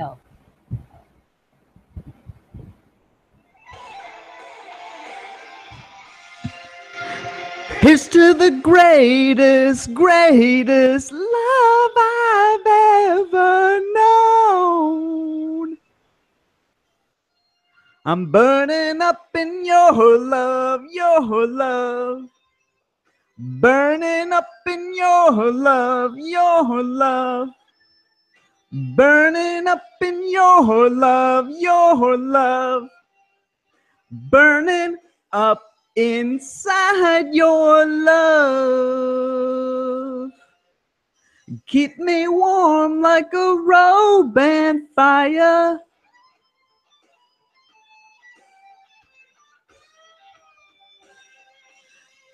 Oh. Here's to the greatest, greatest love I've ever known. I'm burning up in your love, your love. Burning up in your love, your love. Burning up in your love, your love. Burning up inside your love. Keep me warm like a robe and fire.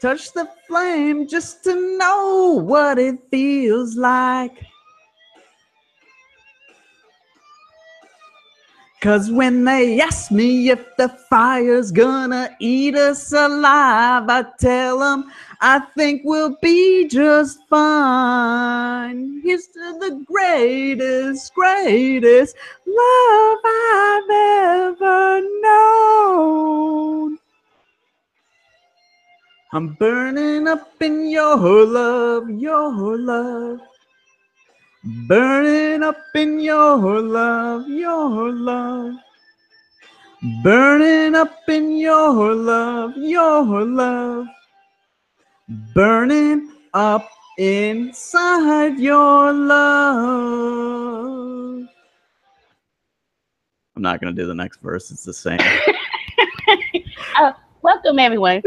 Touch the flame just to know what it feels like. 'Cause when they ask me if the fire's gonna eat us alive, I tell them I think we'll be just fine. Here's to the greatest, greatest love I've ever known. I'm burning up in your love, your love. Burning up in your love, your love. Burning up in your love, your love. Burning up inside your love. I'm not going to do the next verse. It's the same. Welcome, everyone.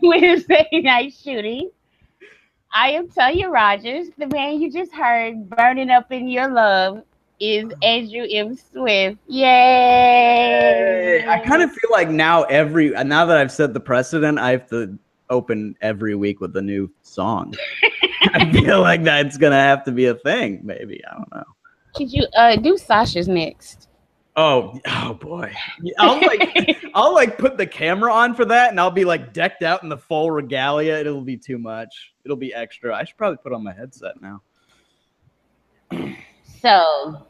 Wednesday night shooting. I am Tonya Rogers. The man you just heard burning up in your love is Andrew M. Swift. Yay! I kind of feel like now that I've set the precedent, I have to open every week with a new song. I feel like that's gonna have to be a thing. Maybe, I don't know. Could you do Sasha's next? Oh boy! I'll put the camera on for that, and I'll be like decked out in the full regalia. It'll be too much. It'll be extra. I should probably put on my headset now. So,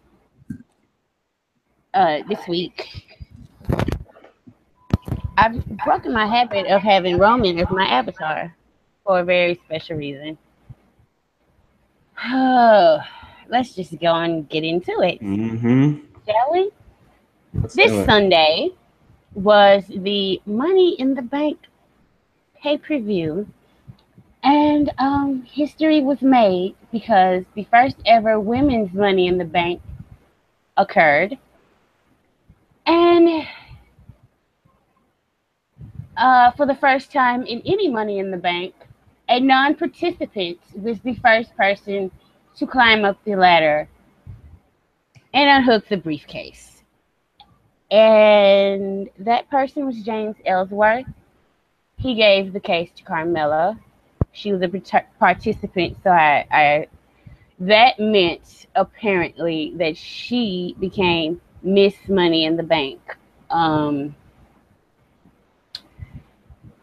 this week, I've broken my habit of having Roman as my avatar for a very special reason. Oh, let's just go and get into it. Shall we? This Sunday was the Money in the Bank pay-per-view, and history was made because the first ever women's Money in the Bank occurred, and for the first time in any Money in the Bank, a non-participant was the first person to climb up the ladder and unhook the briefcase. And that person was James Ellsworth. He gave the case to Carmella. She was a participant, so that meant apparently that she became Miss Money in the Bank.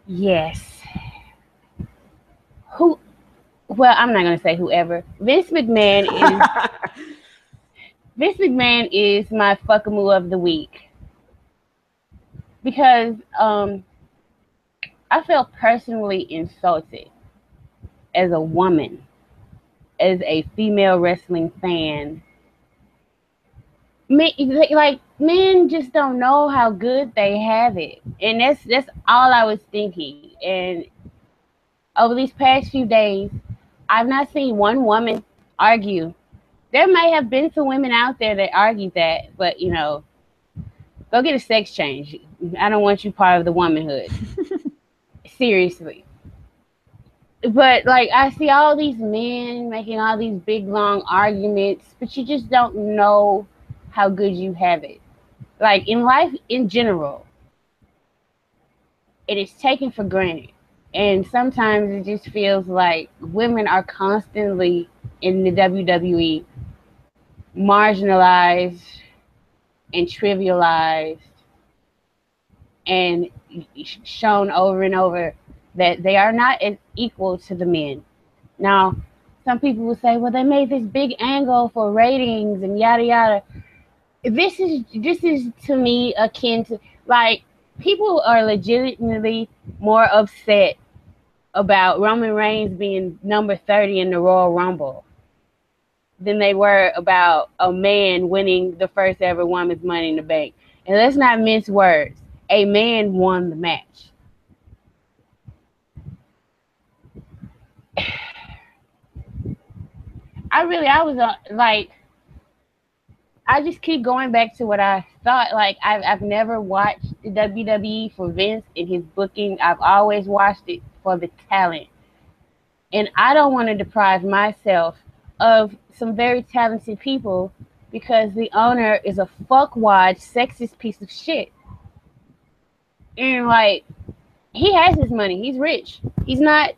Yes. Well, I'm not gonna say whoever. Vince McMahon is my fuckamoo of the week. Because I felt personally insulted as a woman, as a female wrestling fan. Men just don't know how good they have it, and that's all I was thinking. And over these past few days, I've not seen one woman argue. There may have been some women out there that argued that, but go get a sex change. I don't want you part of the womanhood. Seriously. But I see all these men making all these big long arguments, but you just don't know how good you have it. In life in general, it is taken for granted. And sometimes it just feels like women are constantly in the WWE marginalized and trivialized and shown over and over that they are not as equal to the men. Now, some people will say, well, they made this big angle for ratings and yada yada. This is to me akin to, like, people are legitimately more upset about Roman Reigns being number 30 in the Royal Rumble than they were about a man winning the first ever women's Money in the Bank. And let's not mince words. A man won the match. I was like, I just keep going back to what I thought. Like, I've never watched the WWE for Vince and his booking. I've always watched it for the talent. And I don't want to deprive myself of some very talented people because the owner is a fuckwad, sexist piece of shit. And, like, he has his money. He's rich. He's not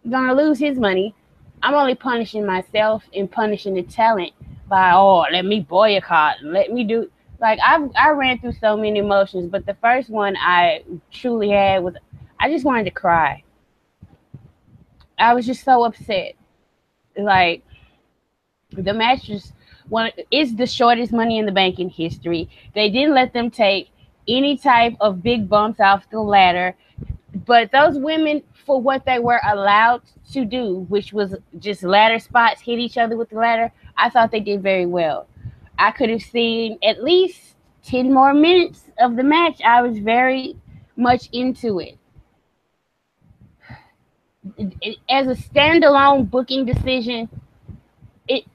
going to lose his money. I'm only punishing myself and punishing the talent by, oh, let me boycott, let me do. Like, I ran through so many emotions, but the first one I truly had was, I just wanted to cry. I was just so upset. Like, the match is the shortest Money in the Bank in history. They didn't let them take any type of big bumps off the ladder. But those women, for what they were allowed to do, which was just ladder spots, hit each other with the ladder, I thought they did very well. I could have seen at least 10 more minutes of the match. I was very much into it. As a standalone booking decision, it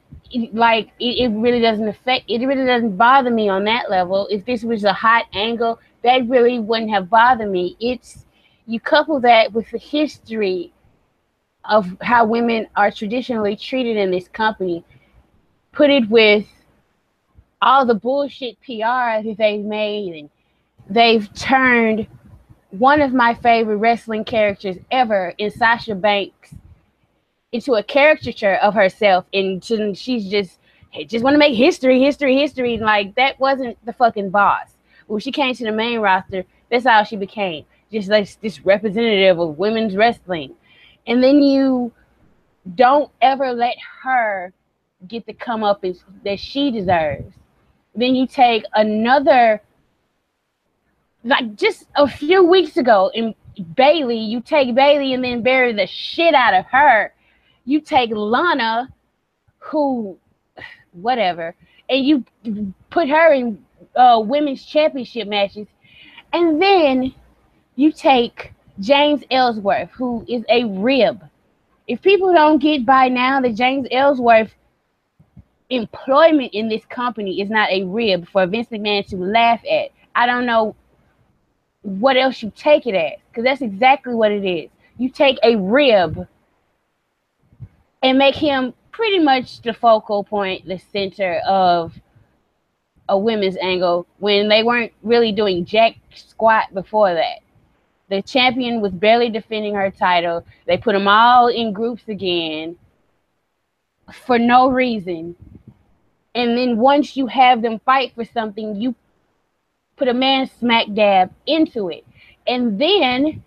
really doesn't bother me on that level. If this was a hot angle, that really wouldn't have bothered me. You couple that with the history of how women are traditionally treated in this company, put it with all the bullshit PR that they've made, and they've turned one of my favorite wrestling characters ever in Sasha Banks into a caricature of herself, and she's just want to make history. And, like, that wasn't the fucking boss. When she came to the main roster, that's how she became. Just like this representative of women's wrestling. And then you don't ever let her get the comeuppance that she deserves. Then you take another, like just a few weeks ago in Bayley, you take Bayley and then bury the shit out of her. You take Lana, who, whatever, and you put her in women's championship matches. And then you take James Ellsworth, who is a rib. If people don't get by now that James Ellsworth employment in this company is not a rib for Vince McMahon to laugh at, I don't know what else you take it as, because that's exactly what it is. You take a rib and make him pretty much the focal point, the center of a women's angle, when they weren't really doing jack squat before that. The champion was barely defending her title. They put them all in groups again for no reason. And then once you have them fight for something, you put a man smack dab into it. And then,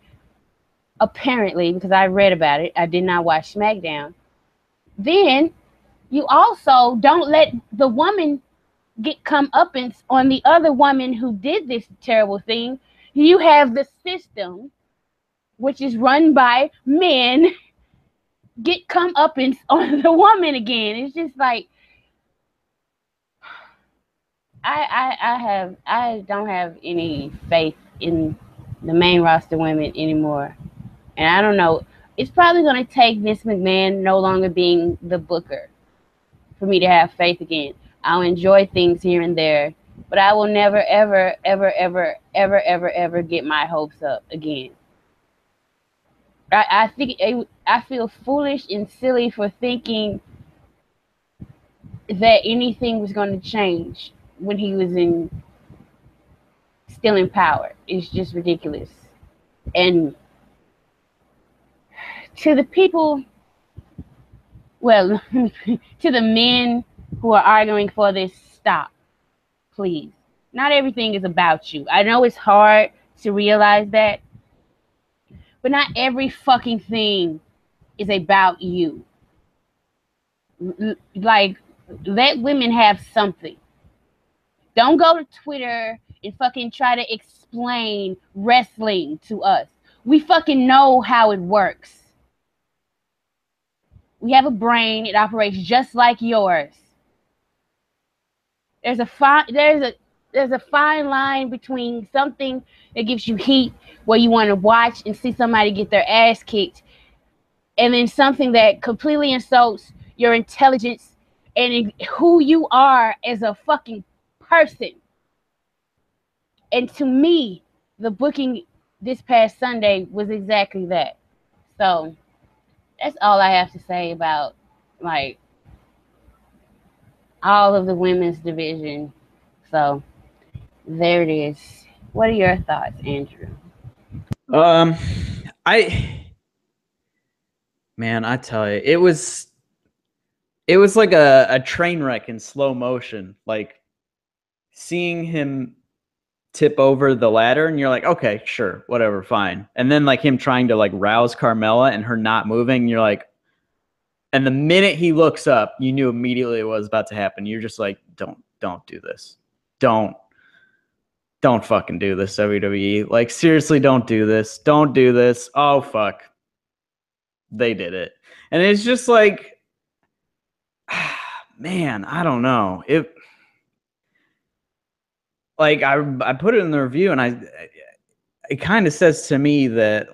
apparently, because I read about it, I did not watch SmackDown, then you also don't let the woman get comeuppance on the other woman who did this terrible thing. You have the system, which is run by men, get comeuppance on the woman again. It's just like, I don't have any faith in the main roster women anymore. And I don't know. It's probably going to take Vince McMahon no longer being the booker for me to have faith again. I'll enjoy things here and there, but I will never, ever, ever, ever, ever, ever, ever get my hopes up again. I feel foolish and silly for thinking that anything was going to change when he was still in power. It's just ridiculous. And to the people, well, to the men who are arguing for this, stop, please. Not everything is about you. I know it's hard to realize that, but not every fucking thing is about you. Like, let women have something. Don't go to Twitter and fucking try to explain wrestling to us. We fucking know how it works. We have a brain. It operates just like yours. There's a fine line between something that gives you heat, where you want to watch and see somebody get their ass kicked, and then something that completely insults your intelligence and who you are as a fucking person. And to me, the booking this past Sunday was exactly that. So that's all I have to say about, like, all of the women's division. So there it is. What are your thoughts, Andrew? I tell you, it was like a train wreck in slow motion. Like, seeing him tip over the ladder, and you're like, okay, sure, whatever, fine. And then like him trying to like rouse Carmella and her not moving, you're like, and the minute he looks up, you knew immediately what was about to happen. You're just like, don't do this. Don't fucking do this, WWE. Like, seriously, don't do this. Don't do this. Oh, fuck. They did it. And it's just like, man, I don't know. Like, I put it in the review, and it kind of says to me that,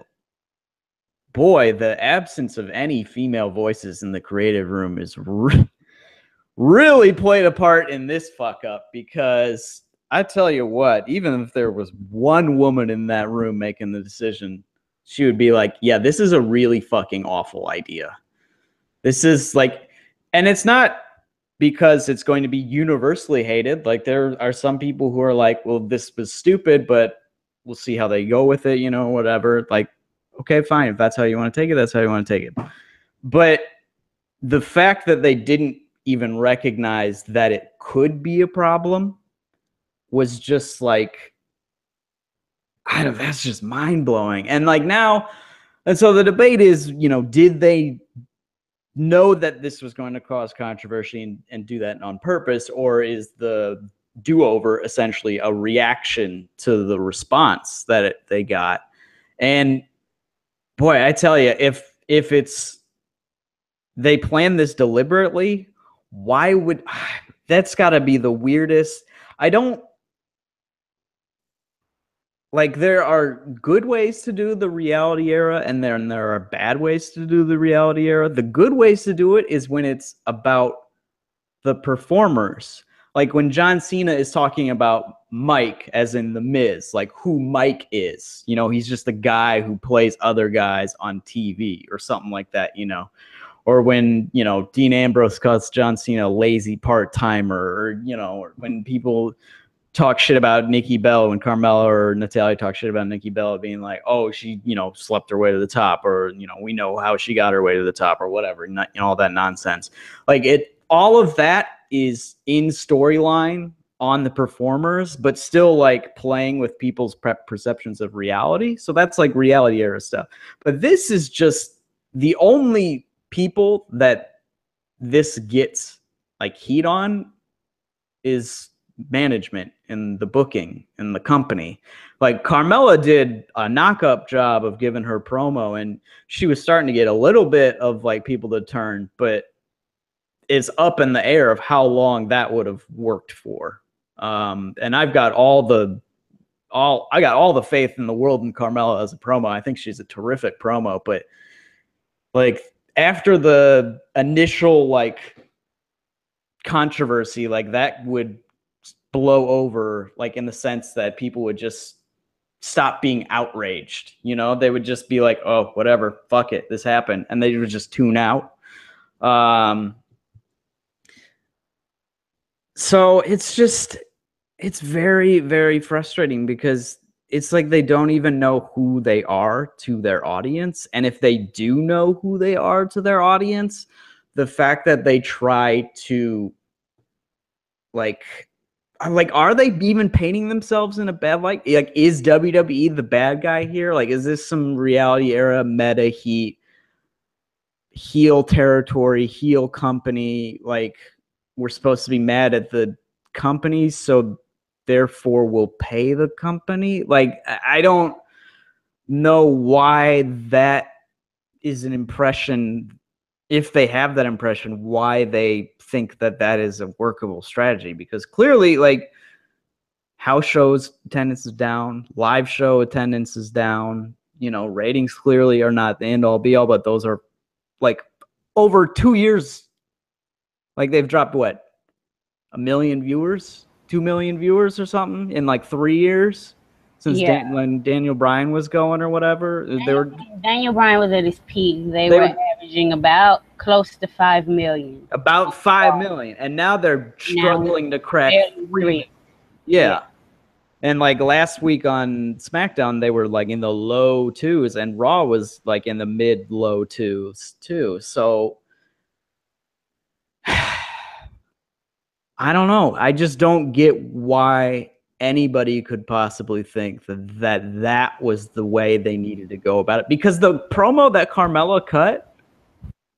boy, the absence of any female voices in the creative room is really played a part in this fuck up, because I tell you what, even if there was one woman in that room making the decision, she would be like, yeah, this is a really fucking awful idea. This is like, and it's not because it's going to be universally hated. Like, there are some people who are like, well, this was stupid, but we'll see how they go with it, whatever. Like, okay, fine. If that's how you want to take it, that's how you want to take it. But the fact that they didn't even recognize that it could be a problem was just like, that's just mind-blowing. And like now, and so the debate is, did they know that this was going to cause controversy and do that on purpose, or is the do-over essentially a reaction to the response that they got? And boy, I tell you, if it's they planned this deliberately, why would that's got to be the weirdest. I don't like, there are good ways to do the reality era, and then there are bad ways to do the reality era. The good ways to do it is when it's about the performers. Like when John Cena is talking about Mike, as in The Miz, like who Mike is. He's just a guy who plays other guys on TV or something like that, Or when, Dean Ambrose calls John Cena a lazy part-timer, or, or when people talk shit about Nikki Bella, when Carmella or Natalya talk shit about Nikki Bella being like, oh, she, slept her way to the top, or, we know how she got her way to the top, or whatever, all that nonsense. Like, all of that is in storyline on the performers, but still like playing with people's perceptions of reality. So that's like reality era stuff. But this is just the only people that this gets like heat on is management and the booking and the company. Like, Carmella did a knock-up job of giving her promo, and she was starting to get a little bit of like people to turn, but it's up in the air of how long that would have worked for. And I've got all the faith in the world in Carmella as a promo. I think she's a terrific promo, but like after the initial like controversy, like that would blow over, like in the sense that people would just stop being outraged. They would just be like, oh, whatever, fuck it, this happened, and they would just tune out. So it's very, very frustrating, because it's like they don't even know who they are to their audience. And if they do know who they are to their audience, the fact that they try to like, are they even painting themselves in a bad light? Like, is WWE the bad guy here? Like, is this some reality era meta heat heel territory, heel company. Like, we're supposed to be mad at the company, so therefore we'll pay the company. Like, I don't know why that is an impression. If they have that impression, why they think that that is a workable strategy, because clearly, like, house shows attendance is down, live show attendance is down, you know, ratings clearly are not the end all be all, but those are like over 2 years. Like, they've dropped what, 1 million viewers, 2 million viewers or something in like 3 years since when Daniel Bryan was going or whatever. Daniel Bryan was at his peak. They were averaging about close to 5 million. About 5 million. And now they're struggling to crack 3. Yeah. And like last week on SmackDown, they were like in the low 2s, and Raw was like in the mid low 2s too. So I don't know. I just don't get why anybody could possibly think that was the way they needed to go about it. Because the promo that Carmella cut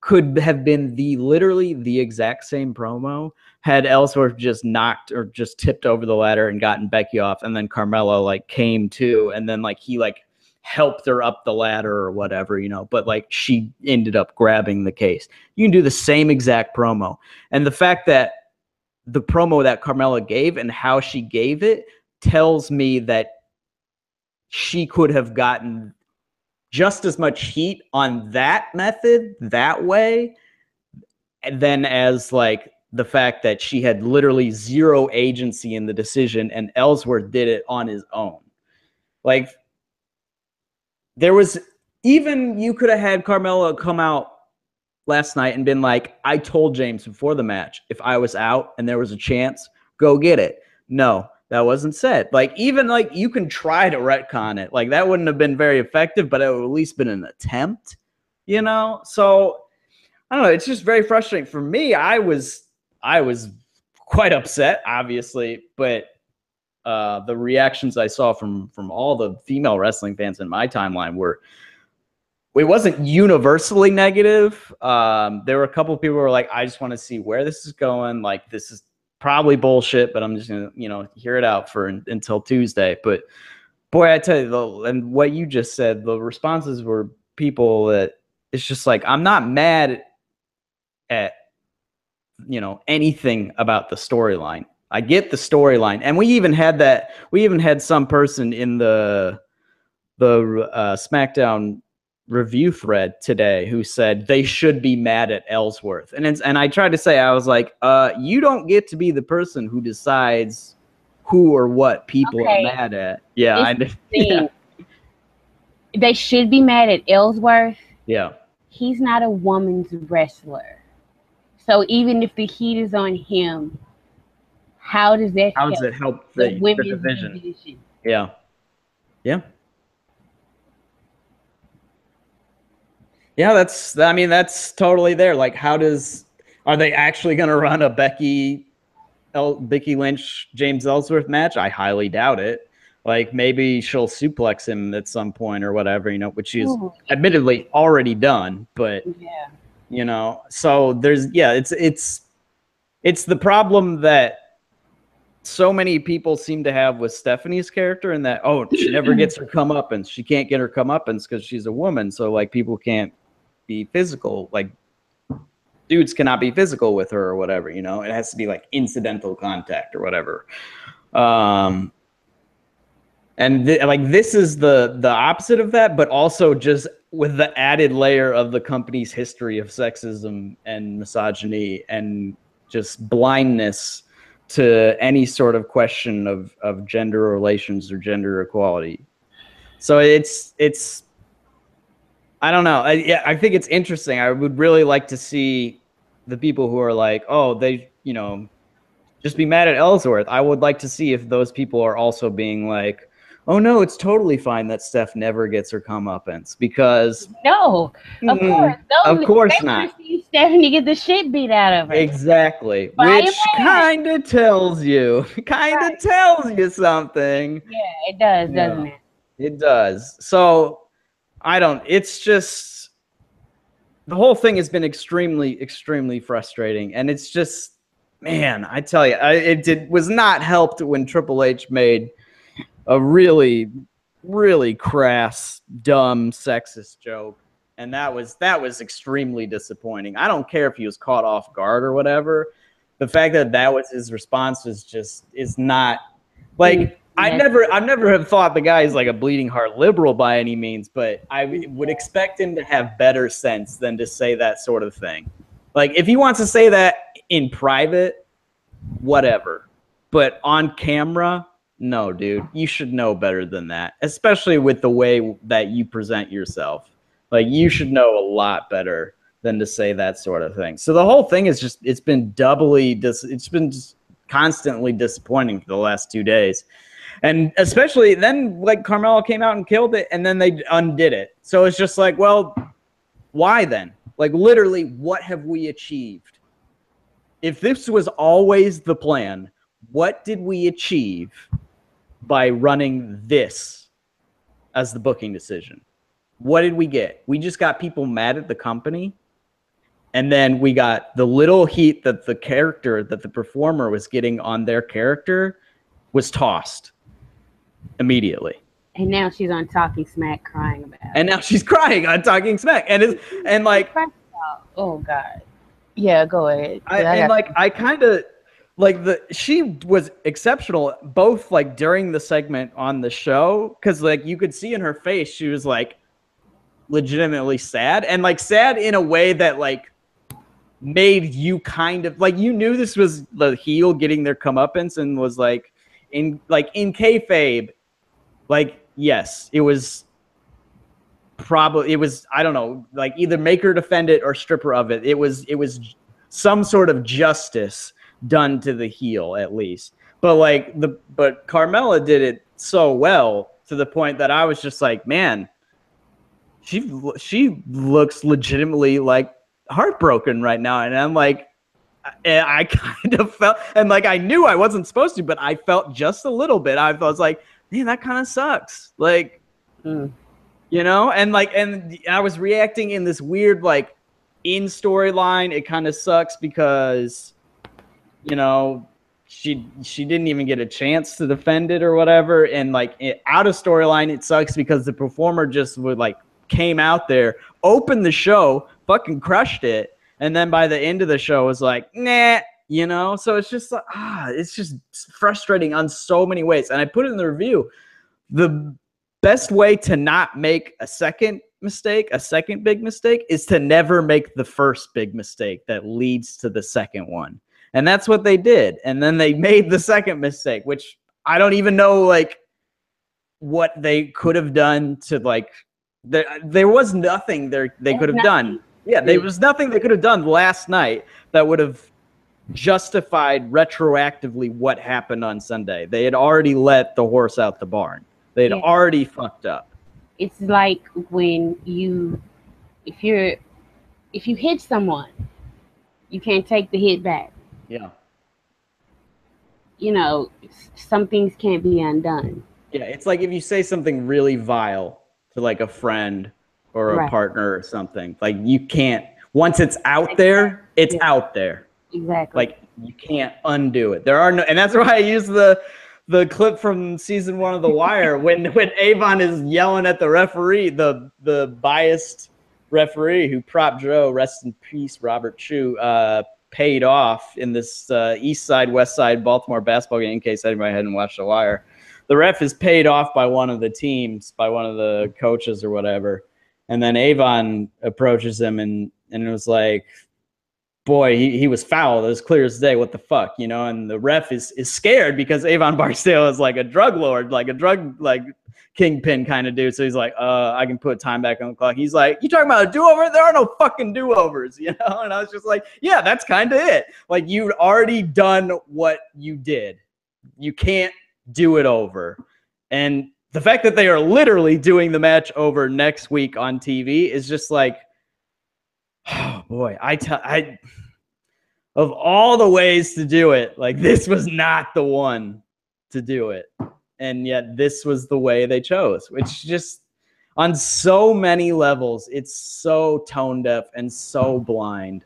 could have been literally the exact same promo had Ellsworth just knocked or just tipped over the ladder and gotten Becky off, and then Carmella like came to, and then like he like helped her up the ladder or whatever, you know, but like she ended up grabbing the case. You can do the same exact promo. And the fact that the promo that Carmella gave and how she gave it tells me that she could have gotten just as much heat on that method, that way, than as like the fact that she had literally zero agency in the decision and Ellsworth did it on his own. Like, there was even, you could have had Carmella come out last night and been like, I told James before the match, if I was out and there was a chance, go get it. No, that wasn't said. Like, even like you can try to retcon it. Like, that wouldn't have been very effective, but it would at least been an attempt, you know? So I don't know. It's just very frustrating for me. I was quite upset, obviously, but the reactions I saw from all the female wrestling fans in my timeline it wasn't universally negative. There were a couple of people who were like, I just want to see where this is going. Like, this is probably bullshit, but I'm just going to, you know, hear it out until Tuesday. But boy, I tell you, and what you just said, the responses were people that it's just like, I'm not mad at, you know, anything about the storyline. I get the storyline. And we even had some person in the SmackDown review thread today who said they should be mad at Ellsworth. And I tried to say, I was like, you don't get to be the person who decides who or what people are mad at. Yeah, yeah. They should be mad at Ellsworth. Yeah. He's not a woman's wrestler. So even if the heat is on him, how does it help the women's division? Yeah. Yeah. Yeah, that's totally there. Like, are they actually going to run a Becky Lynch, James Ellsworth match? I highly doubt it. Like, maybe she'll suplex him at some point or whatever, you know, which she's admittedly already done, but you know, so it's the problem that so many people seem to have with Stephanie's character, and that, she never gets her comeuppance. She can't get her comeuppance because she's a woman. So like, people can't be physical. Like, dudes cannot be physical with her or whatever, you know, it has to be like incidental contact or whatever. And this is the opposite of that, but also just with the added layer of the company's history of sexism and misogyny and just blindness to any sort of question of gender relations or gender equality. So it's I don't know. I think it's interesting. I would really like to see the people who are like, they, you know, just be mad at Ellsworth. I would like to see if those people are also being like, oh no, it's totally fine that Steph never gets her comeuppance, because no, of course not. See Stephanie get the shit beat out of her. Exactly, which kind of tells you something. Yeah, it does, doesn't it? It does. So it's just, the whole thing has been extremely frustrating, and it's just, man, I tell you, was not helped when Triple H made a really crass, dumb, sexist joke, and that was extremely disappointing. I don't care if he was caught off guard or whatever. The fact that was his response is not like. I've never have thought the guy is like a bleeding heart liberal by any means, but I would expect him to have better sense than to say that sort of thing. Like, if he wants to say that in private, whatever. But on camera, no, dude. You should know better than that, especially with the way that you present yourself. Like, you should know a lot better than to say that sort of thing. So the whole thing is just, it's been just constantly disappointing for the last 2 days. And especially then, like, Carmella came out and killed it, and then they undid it. So it's just like, well, why then? Like, literally, what have we achieved? If this was always the plan, what did we achieve by running this as the booking decision? What did we get? We just got people mad at the company, and then we got the little heat that the character, that the performer was getting on their character was tossed immediately. And now she's on Talking Smack crying about it. And now she's crying on Talking Smack. And like, oh God. Yeah, go ahead. She was exceptional both like during the segment on the show, because like you could see in her face she was like legitimately sad, and like sad in a way that like made you kind of like, you knew this was the heel getting their comeuppance, and was like in kayfabe, like, yes, it was I don't know, like either make her defend it or strip her of it. It was some sort of justice done to the heel at least. But Carmella did it so well to the point that I was just like, man, she looks legitimately like heartbroken right now. And I'm like, I kind of felt, and like I knew I wasn't supposed to, but I felt just a little bit. I was like, man, that kind of sucks. Like, you know, and I was reacting in this weird, like, in storyline, it kind of sucks because, you know, she didn't even get a chance to defend it or whatever. And like out of storyline, it sucks because the performer just came out there, opened the show, fucking crushed it. And then by the end of the show was like, nah, you know? So it's just like, it's just frustrating on so many ways. And I put it in the review. The best way to not make a second big mistake, is to never make the first big mistake that leads to the second one. And that's what they did. And then they made the second mistake, which I don't even know, like, what they could have done to, like, there was nothing they could have done. Yeah, there was nothing they could have done last night that would have justified retroactively what happened on Sunday. They had already let the horse out the barn. They had already fucked up. It's like when if you hit someone, you can't take the hit back. Yeah. You know, some things can't be undone. Yeah, it's like if you say something really vile to like a friend or a partner or something, like you can't, once it's out there, it's out there. Exactly. Like you can't undo it. There are no, and that's why I use the clip from season 1 of The Wire when Avon is yelling at the referee, the biased referee who Prop Joe, rest in peace, Robert Chu, paid off in this East Side, West Side Baltimore basketball game, in case anybody hadn't watched The Wire. The ref is paid off by one of the teams, by one of the coaches or whatever. And then Avon approaches him and it was like, boy, he was foul. It was clear as day. What the fuck, you know? And the ref is scared because Avon Barksdale is like a drug lord, like a drug kingpin kind of dude. So he's like, I can put time back on the clock. He's like, you talking about a do-over? There are no fucking do-overs, you know? And I was just like, yeah, that's kind of it. Like, you've already done what you did. You can't do it over. And the fact that they are literally doing the match over next week on TV is just like, oh boy, of all the ways to do it, like, this was not the one to do it. And yet this was the way they chose, which just, On so many levels, it's so tone deaf and so blind.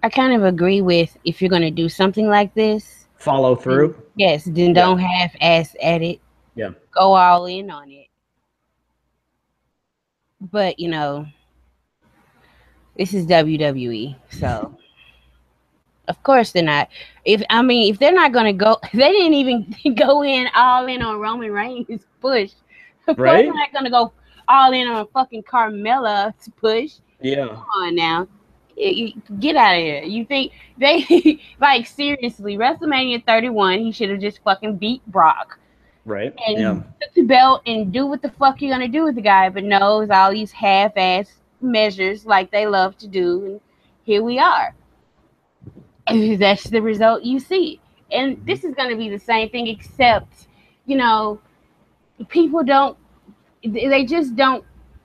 I kind of agree with, if you're going to do something like this, follow through. Then, yes, then don't half-ass at it. Yeah. Go all in on it. But, you know, this is WWE, so of course they're not. If they're not going to go, they didn't even go all in on Roman Reigns' push. Of course they're not going to go all in on fucking Carmella's push. Yeah. Come on now. Get out of here. You think they, like, seriously, WrestleMania 31, he should have just fucking beat Brock. Right. And took the belt and do what the fuck you're going to do with the guy. But no, it's all these half-ass measures like they love to do. And here we are. And that's the result you see. And this is going to be the same thing, except, you know, people don't, they just don't,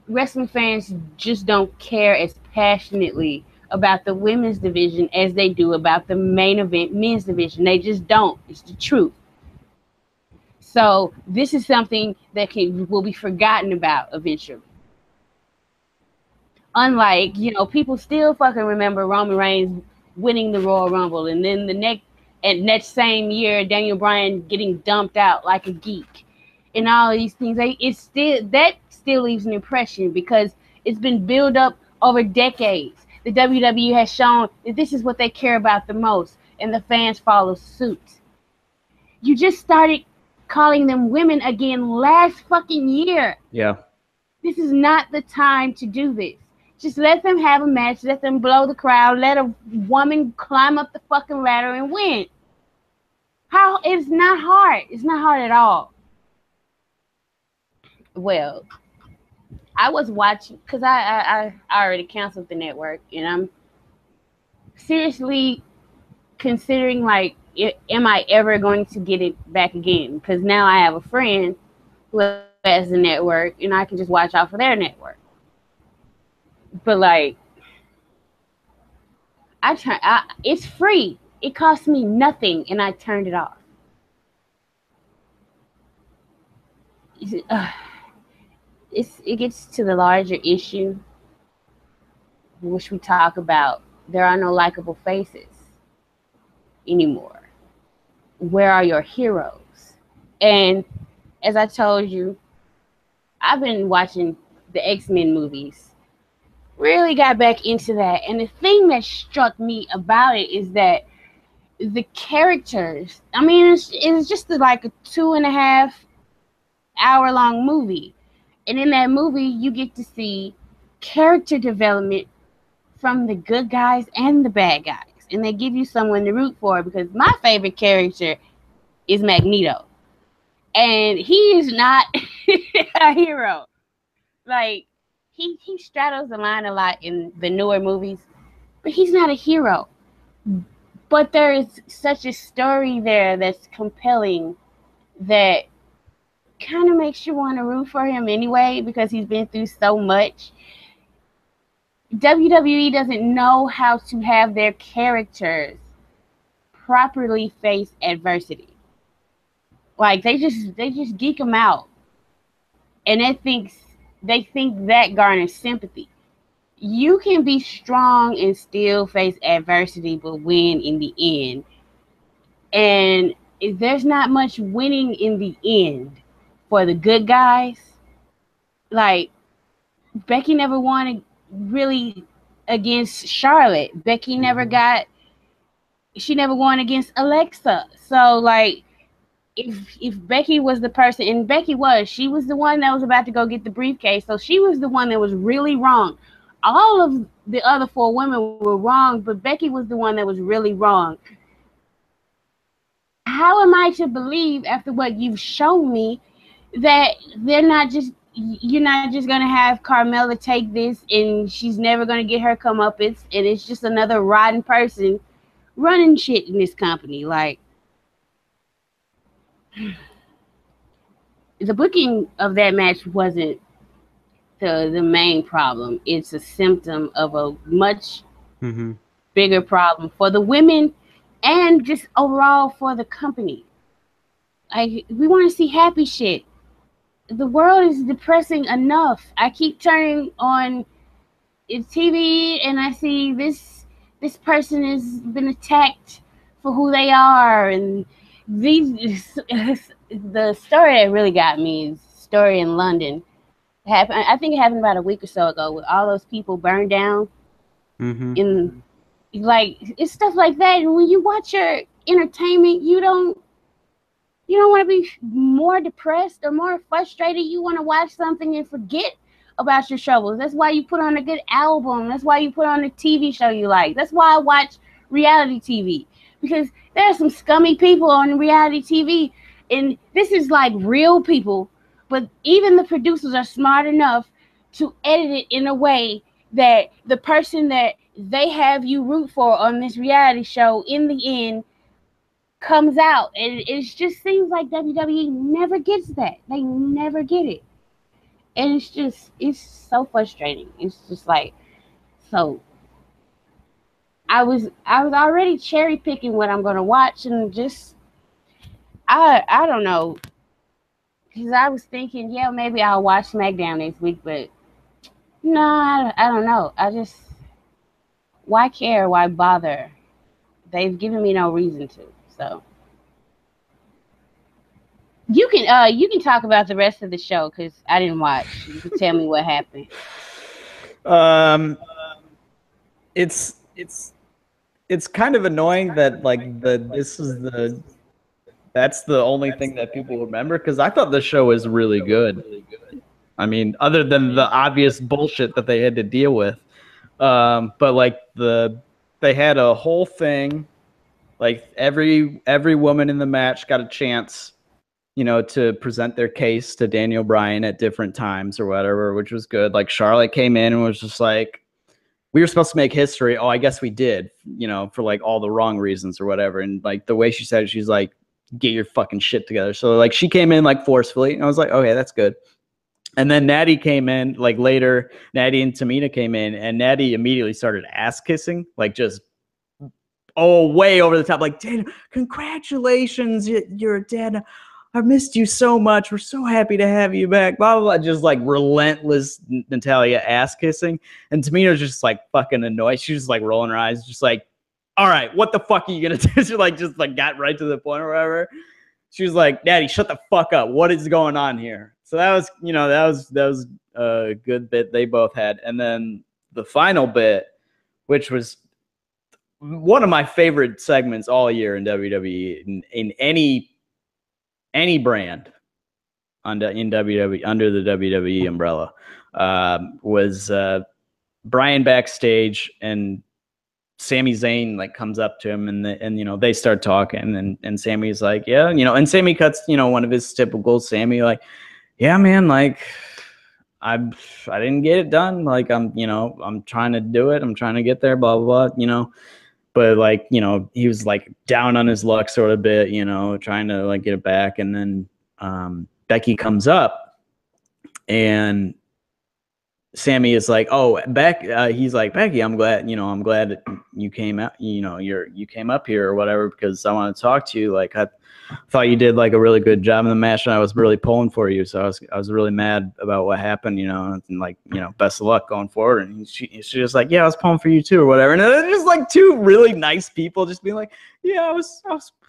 wrestling fans just don't care as passionately about the women's division as they do about the main event men's division. They just don't. It's the truth. So this is something that will be forgotten about eventually. Unlike, you know, people still fucking remember Roman Reigns winning the Royal Rumble, and then the next same year, Daniel Bryan getting dumped out like a geek, and all of these things. That still leaves an impression because it's been built up over decades. The WWE has shown that this is what they care about the most, and the fans follow suit. You just started calling them women again last fucking year. Yeah. This is not the time to do this. Just let them have a match. Let them blow the crowd. Let a woman climb up the fucking ladder and win. It's not hard. It's not hard at all. Well, I was watching because I already canceled the network, and I'm seriously considering, like, am I ever going to get it back again? Because now I have a friend who has a network, and I can just watch off of their network. But, like, it's free. It cost me nothing, and I turned it off. It gets to the larger issue, which we talk about. There are no likable faces anymore. Where are your heroes? And as I told you, I've been watching the X-Men movies. Really got back into that. And the thing that struck me about it is that the characters, I mean, it's just like a 2.5 hour long movie. And in that movie, you get to see character development from the good guys and the bad guys. And they give you someone to root for, because my favorite character is Magneto. And he is not a hero. Like, he straddles the line a lot in the newer movies, but he's not a hero. But there is such a story there that's compelling that kind of makes you want to root for him anyway, because he's been through so much. WWE doesn't know how to have their characters properly face adversity. Like, they just geek them out, and they think that garners sympathy. You can be strong and still face adversity, but win in the end. And there's not much winning in the end for the good guys. Like, Becky never won really against Charlotte. Becky never won against Alexa. So, like, if Becky was the person, and she was the one that was about to go get the briefcase, so she was the one that was really wrong. All of the other 4 women were wrong, but Becky was the one that was really wrong. How am I to believe, after what you've shown me, that you're not just going to have Carmella take this and she's never going to get her comeuppance, and it's just another rotten person running shit in this company? Like, the booking of that match wasn't the main problem. It's a symptom of a much bigger problem for the women and just overall for the company. Like, we want to see happy shit. the world is depressing enough. I keep turning on TV and I see this person has been attacked for who they are, and these the story that really got me is a story in London. It happened, I think it happened about a week or so ago, with all those people burned down in, like, it's stuff like that. And when you watch your entertainment, you don't want to be more depressed or more frustrated. You want to watch something and forget about your troubles. That's why you put on a good album. That's why you put on a TV show you like. That's why I watch reality TV, because there are some scummy people on reality TV, and this is like real people, but even the producers are smart enough to edit it in a way that the person that they have you root for on this reality show in the end comes out. And it just seems like WWE never gets that. They never get it. And it's so frustrating. It's just like, so I was already cherry picking what I'm gonna watch, and just I don't know, because I was thinking, yeah, maybe I'll watch SmackDown next week, but no, I don't know. Why care? Why bother? They've given me no reason to. So you can talk about the rest of the show, because I didn't watch. You can tell me what happened. It's kind of annoying that like that's the only thing that people remember, because I thought the show was really good. I mean, other than the obvious bullshit that they had to deal with, but like they had a whole thing, like every woman in the match got a chance, to present their case to Daniel Bryan at different times or whatever, which was good. Like Charlotte came in and was just like, we were supposed to make history. Oh, I guess we did, for like all the wrong reasons or whatever. And like the way she said it, she's like, get your fucking shit together. So like she came in like forcefully, and I was like, okay, that's good. And then Nattie came in like later. Nattie and Tamina came in, and Nattie immediately started ass kissing, like just way over the top. Like, Dad, congratulations, you're dead. I missed you so much. We're so happy to have you back. Blah, blah, blah. Just like relentless Natalia ass kissing. And Tamina's just like fucking annoyed. She's just like rolling her eyes, just like, all right, what the fuck are you going to do? She like just like got right to the point or whatever. She was like, Daddy, shut the fuck up. What is going on here? So that was, that was a good bit they both had. And then the final bit, which was one of my favorite segments all year in WWE, in any brand in WWE under the WWE umbrella, was Bryan backstage, and Sami Zayn like comes up to him, and they start talking, and Sami's like, yeah, and Sami cuts one of his typical Sami, like, yeah, man, like I didn't get it done, like I'm trying to do it, I'm trying to get there, blah blah blah, but like, he was like down on his luck sort of bit, trying to like get it back. And then Becky comes up, and Sami is like, oh, he's like, Becky, I'm glad that you came out, you came up here or whatever, because I want to talk to you. Like, I thought you did like a really good job in the match, and I was really pulling for you. So I was really mad about what happened, and like, best of luck going forward. And she was like, yeah, I was pulling for you too or whatever. And then just like two really nice people just being like, yeah, I was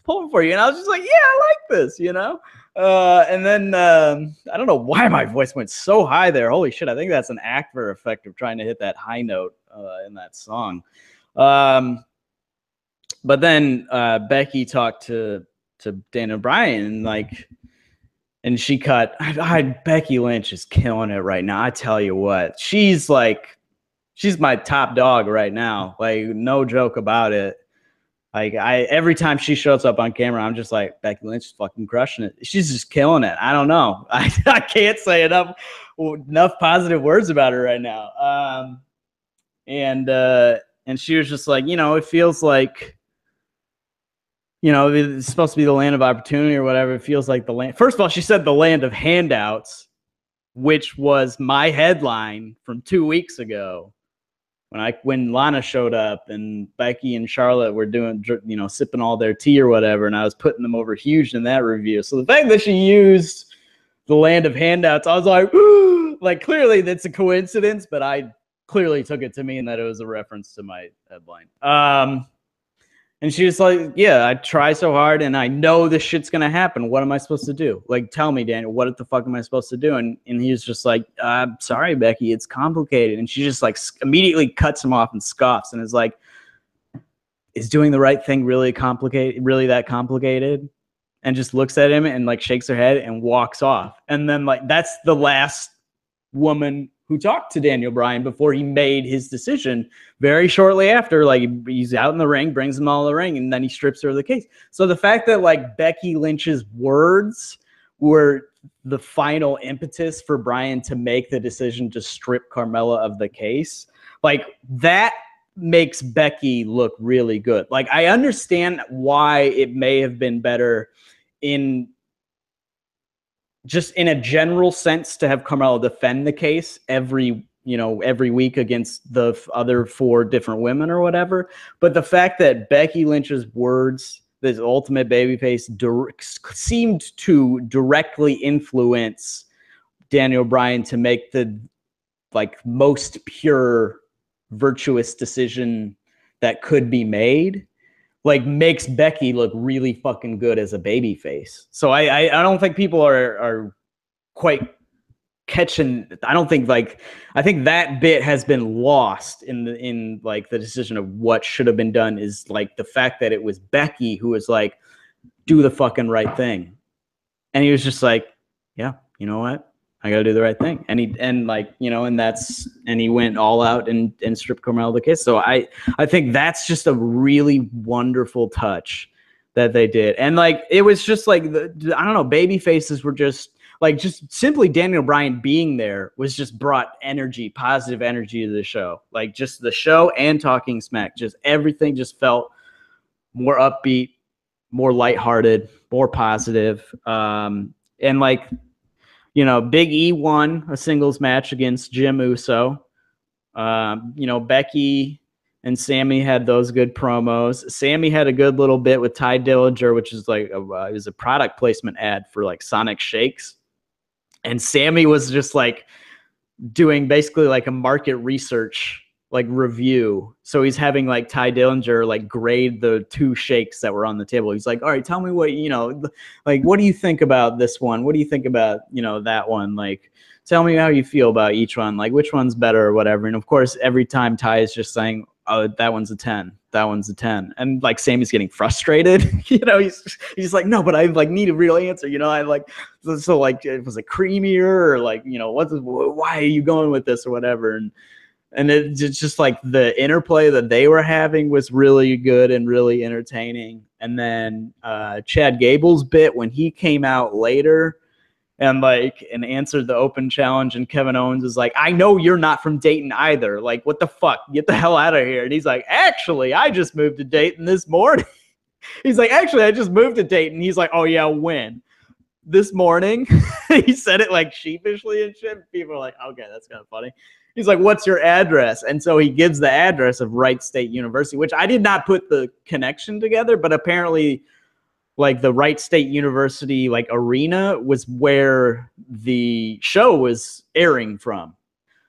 pulling for you. And I was just like, yeah, I like this, and then I don't know why my voice went so high there. Holy shit. I think that's an actor effect of trying to hit that high note in that song. But then Becky talked to Daniel Bryan, and she cut. Becky Lynch is killing it right now. I tell you what, she's my top dog right now. Like, no joke about it. Like, every time she shows up on camera, I'm just like, Becky Lynch is fucking crushing it. She's just killing it. I don't know. I can't say enough positive words about her right now. And she was just like, it feels like, it's supposed to be the land of opportunity or whatever. It feels like the land. First of all, she said the land of handouts, which was my headline from 2 weeks ago when Lana showed up and Becky and Charlotte were doing, sipping all their tea or whatever, and I was putting them over huge in that review. So the fact that she used the land of handouts. I was like, like clearly that's a coincidence, but I clearly took it to mean that it was a reference to my headline. And she was like, yeah, I try so hard and I know this shit's going to happen. What am I supposed to do? Like, tell me, Daniel, what the fuck am I supposed to do? And he was just like, sorry, Becky, it's complicated. And she just like immediately cuts him off and scoffs and is like, is doing the right thing really that complicated? And just looks at him and like shakes her head and walks off. And then like, that's the last woman who talked to Daniel Bryan before he made his decision. Very shortly after, like he's out in the ring, brings them all in the ring, and then he strips her of the case. So the fact that like Becky Lynch's words were the final impetus for Bryan to make the decision to strip Carmella of the case, like that makes Becky look really good. Like I understand why it may have been better in just in a general sense to have Carmella defend the case every week against the other 4 different women or whatever. But the fact that Becky Lynch's words, this ultimate babyface, seemed to directly influence Daniel Bryan to make the like most pure, virtuous decision that could be made, like makes Becky look really fucking good as a babyface. So I don't think people are quite catching. I think that bit has been lost in like the decision of what should have been done is like the fact that it was Becky who was like, do the fucking right thing. And he was just like, yeah, you know what? I got to do the right thing. And he went all out and stripped Carmella of the case. So I think that's just a really wonderful touch that they did. And like, it was just like, I don't know, baby faces were just like, just simply Daniel Bryan being there was just brought energy, positive energy to the show. Like just the show and talking smack, just everything just felt more upbeat, more lighthearted, more positive. And like, Big E won a singles match against Jim Uso. Becky and Sammy had those good promos. Sammy had a good little bit with Ty Dillinger, which is like it was a product placement ad for like Sonic Shakes. And Sammy was just like doing basically like a market research like review. So he's having like Ty Dillinger like grade the 2 shakes that were on the table. He's like, all right, tell me what, like, what do you think about this one? What do you think about, that one? Like, tell me how you feel about each one, like which one's better or whatever. And of course, every time Ty is just saying, oh, that one's a 10. That one's a 10. And like Sammy's getting frustrated, he's like, no, but I like need a real answer. I like, so like, it was a creamier or like, why are you going with this or whatever? And it's just like the interplay that they were having was really good and really entertaining. And then Chad Gable's bit when he came out later and answered the open challenge, and Kevin Owens is like, I know you're not from Dayton either. Like, what the fuck? Get the hell out of here. And he's like, actually, I just moved to Dayton this morning. He's like, actually, I just moved to Dayton. He's like, oh yeah, when? This morning. He said it like sheepishly and shit. People are like, okay, that's kind of funny. He's like, what's your address? And so he gives the address of Wright State University, which I did not put the connection together, but apparently like the Wright State University like arena was where the show was airing from.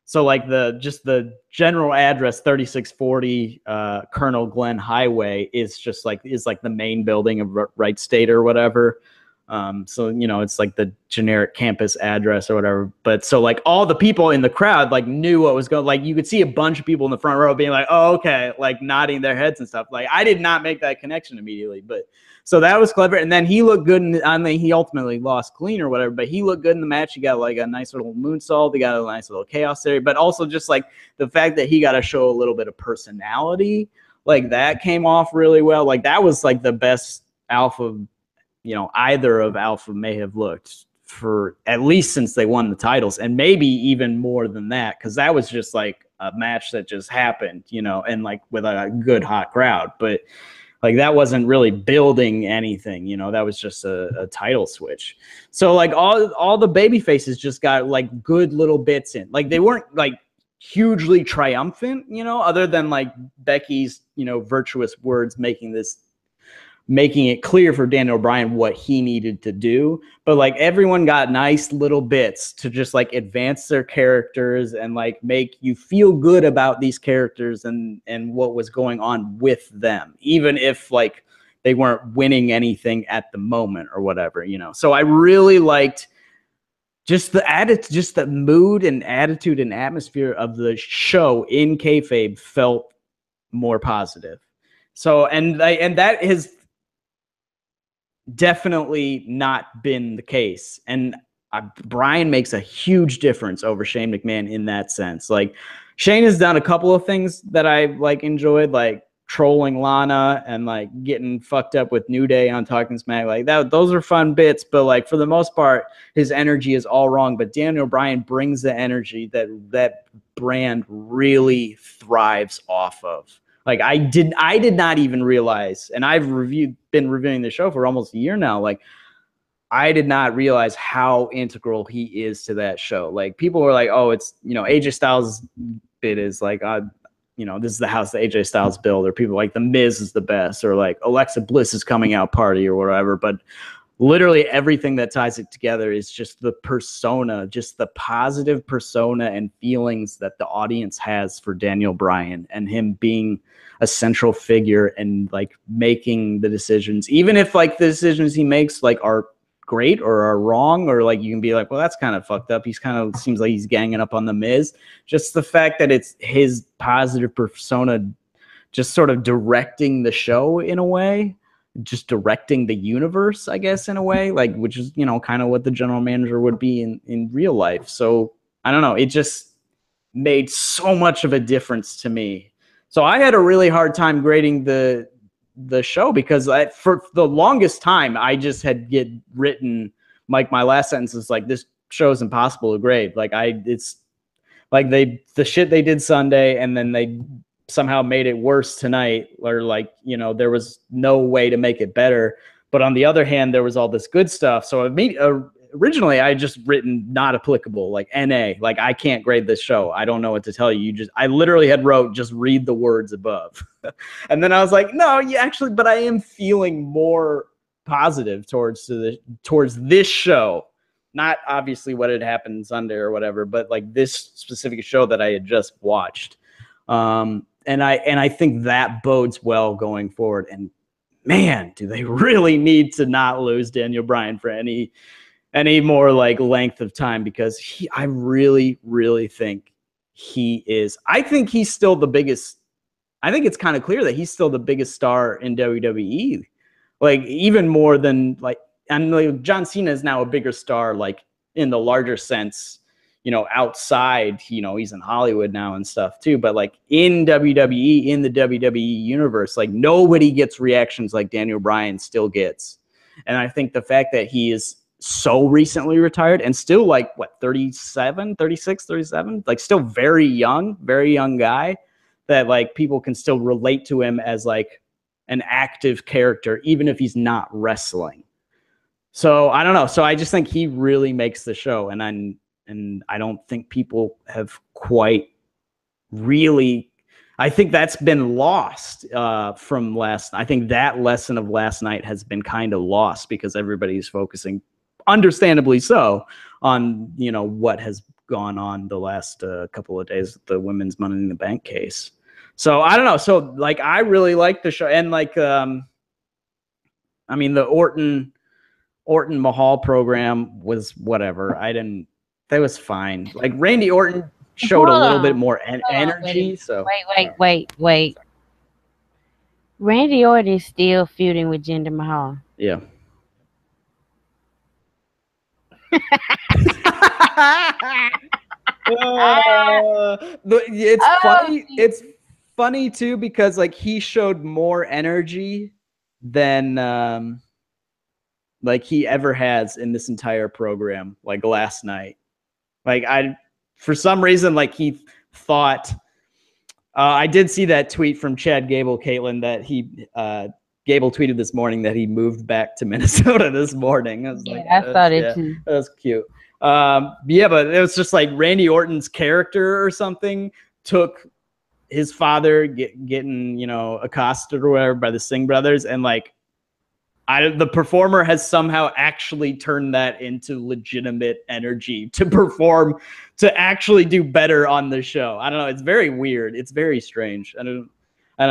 So like the general address 3640 Colonel Glenn Highway is the main building of Wright State or whatever. So it's like the generic campus address or whatever. But so like all the people in the crowd like knew what was going. Like you could see a bunch of people in the front row being like, "Oh, okay," like nodding their heads and stuff. Like I did not make that connection immediately, but so that was clever. And then he looked good. He ultimately lost clean or whatever, but he looked good in the match. He got like a nice little moonsault. He got a nice little chaos there, but also just like the fact that he got to show a little bit of personality, like that came off really well. Like that was like the best Alpha. Either of Alpha may have looked for at least since they won the titles, and maybe even more than that, because that was just like a match that just happened, and like with a good hot crowd. But like that wasn't really building anything, that was just a title switch. So like all the baby faces just got like good little bits in. Like they weren't like hugely triumphant, other than like Becky's, virtuous words making this making it clear for Daniel Bryan what he needed to do. But like everyone got nice little bits to just like advance their characters and like make you feel good about these characters and what was going on with them, even if like they weren't winning anything at the moment or whatever, you know. So I really liked just the mood and attitude and atmosphere of the show in kayfabe felt more positive. So and that has definitely not been the case. And Brian makes a huge difference over Shane McMahon in that sense. Like Shane has done a couple of things that I like enjoyed, like trolling Lana and like getting fucked up with New Day on Talking Smack. Like that, those are fun bits, but like for the most part, his energy is all wrong. But Daniel Bryan brings the energy that brand really thrives off of. Like I did not even realize, and I've been reviewing the show for almost a year now. Like I did not realize how integral he is to that show. Like people were like, "Oh, it's AJ Styles' bit is like, this is the house that AJ Styles built," or people like The Miz is the best, or like Alexa Bliss is coming out party or whatever. But literally everything that ties it together is just the persona, just the positive persona and feelings that the audience has for Daniel Bryan and him being a central figure and like making the decisions, even if like the decisions he makes like are great or are wrong, or like you can be like, well, that's kind of fucked up. He's kind of seems like he's ganging up on The Miz. Just the fact that it's his positive persona just sort of directing the show in a way, just directing the universe, I guess, in a way, like, which is, kind of what the general manager would be in real life. So I don't know. It just made so much of a difference to me. So I had a really hard time grading the show because for the longest time, I just had written like my last sentence is like, this show is impossible to grade. Like it's like the shit they did Sunday and then they somehow made it worse tonight, or like, there was no way to make it better. But on the other hand, there was all this good stuff. So originally I just written not applicable, like NA, like I can't grade this show. I don't know what to tell you. I literally had wrote, just read the words above. And then I was like, no, yeah, actually, but I am feeling more positive towards this show. Not obviously what had happened Sunday or whatever, but like this specific show that I had just watched. And I think that bodes well going forward. And man, do they really need to not lose Daniel Bryan for any more like length of time, because I really, really think he is. I think he's still the biggest. I think it's kind of clear that he's still the biggest star in WWE. Like even more than like, and like John Cena is now a bigger star, like in the larger sense, outside, he's in Hollywood now and stuff too. But like in WWE, in the WWE universe, like nobody gets reactions like Daniel Bryan still gets. And I think the fact that he is so recently retired and still like 37, 36, 37, like still very young guy, that like people can still relate to him as like an active character, even if he's not wrestling. So I don't know. So I just think he really makes the show. And I don't think people have quite really, I think that's been lost from last. I think that lesson of last night has been kind of lost because everybody's focusing, understandably so, on, what has gone on the last couple of days with the women's Money in the Bank case. So I don't know. So like, I really like the show. And like, the Orton Mahal program was whatever. That was fine. Like Randy Orton showed a little bit more energy. So wait. Randy Orton is still feuding with Jinder Mahal. Yeah. It's funny. It's funny too because like he showed more energy than like he ever has in this entire program. Like last night, like for some reason, like he thought. I did see that tweet from Chad Gable, Caitlin, that Gable tweeted this morning that he moved back to Minnesota this morning. I was I thought it too. That was cute. Yeah, but it was just like Randy Orton's character or something took his father getting, accosted or whatever by the Singh brothers, and like The performer has somehow actually turned that into legitimate energy to perform, to actually do better on the show. I don't know. It's very weird. It's very strange. I don't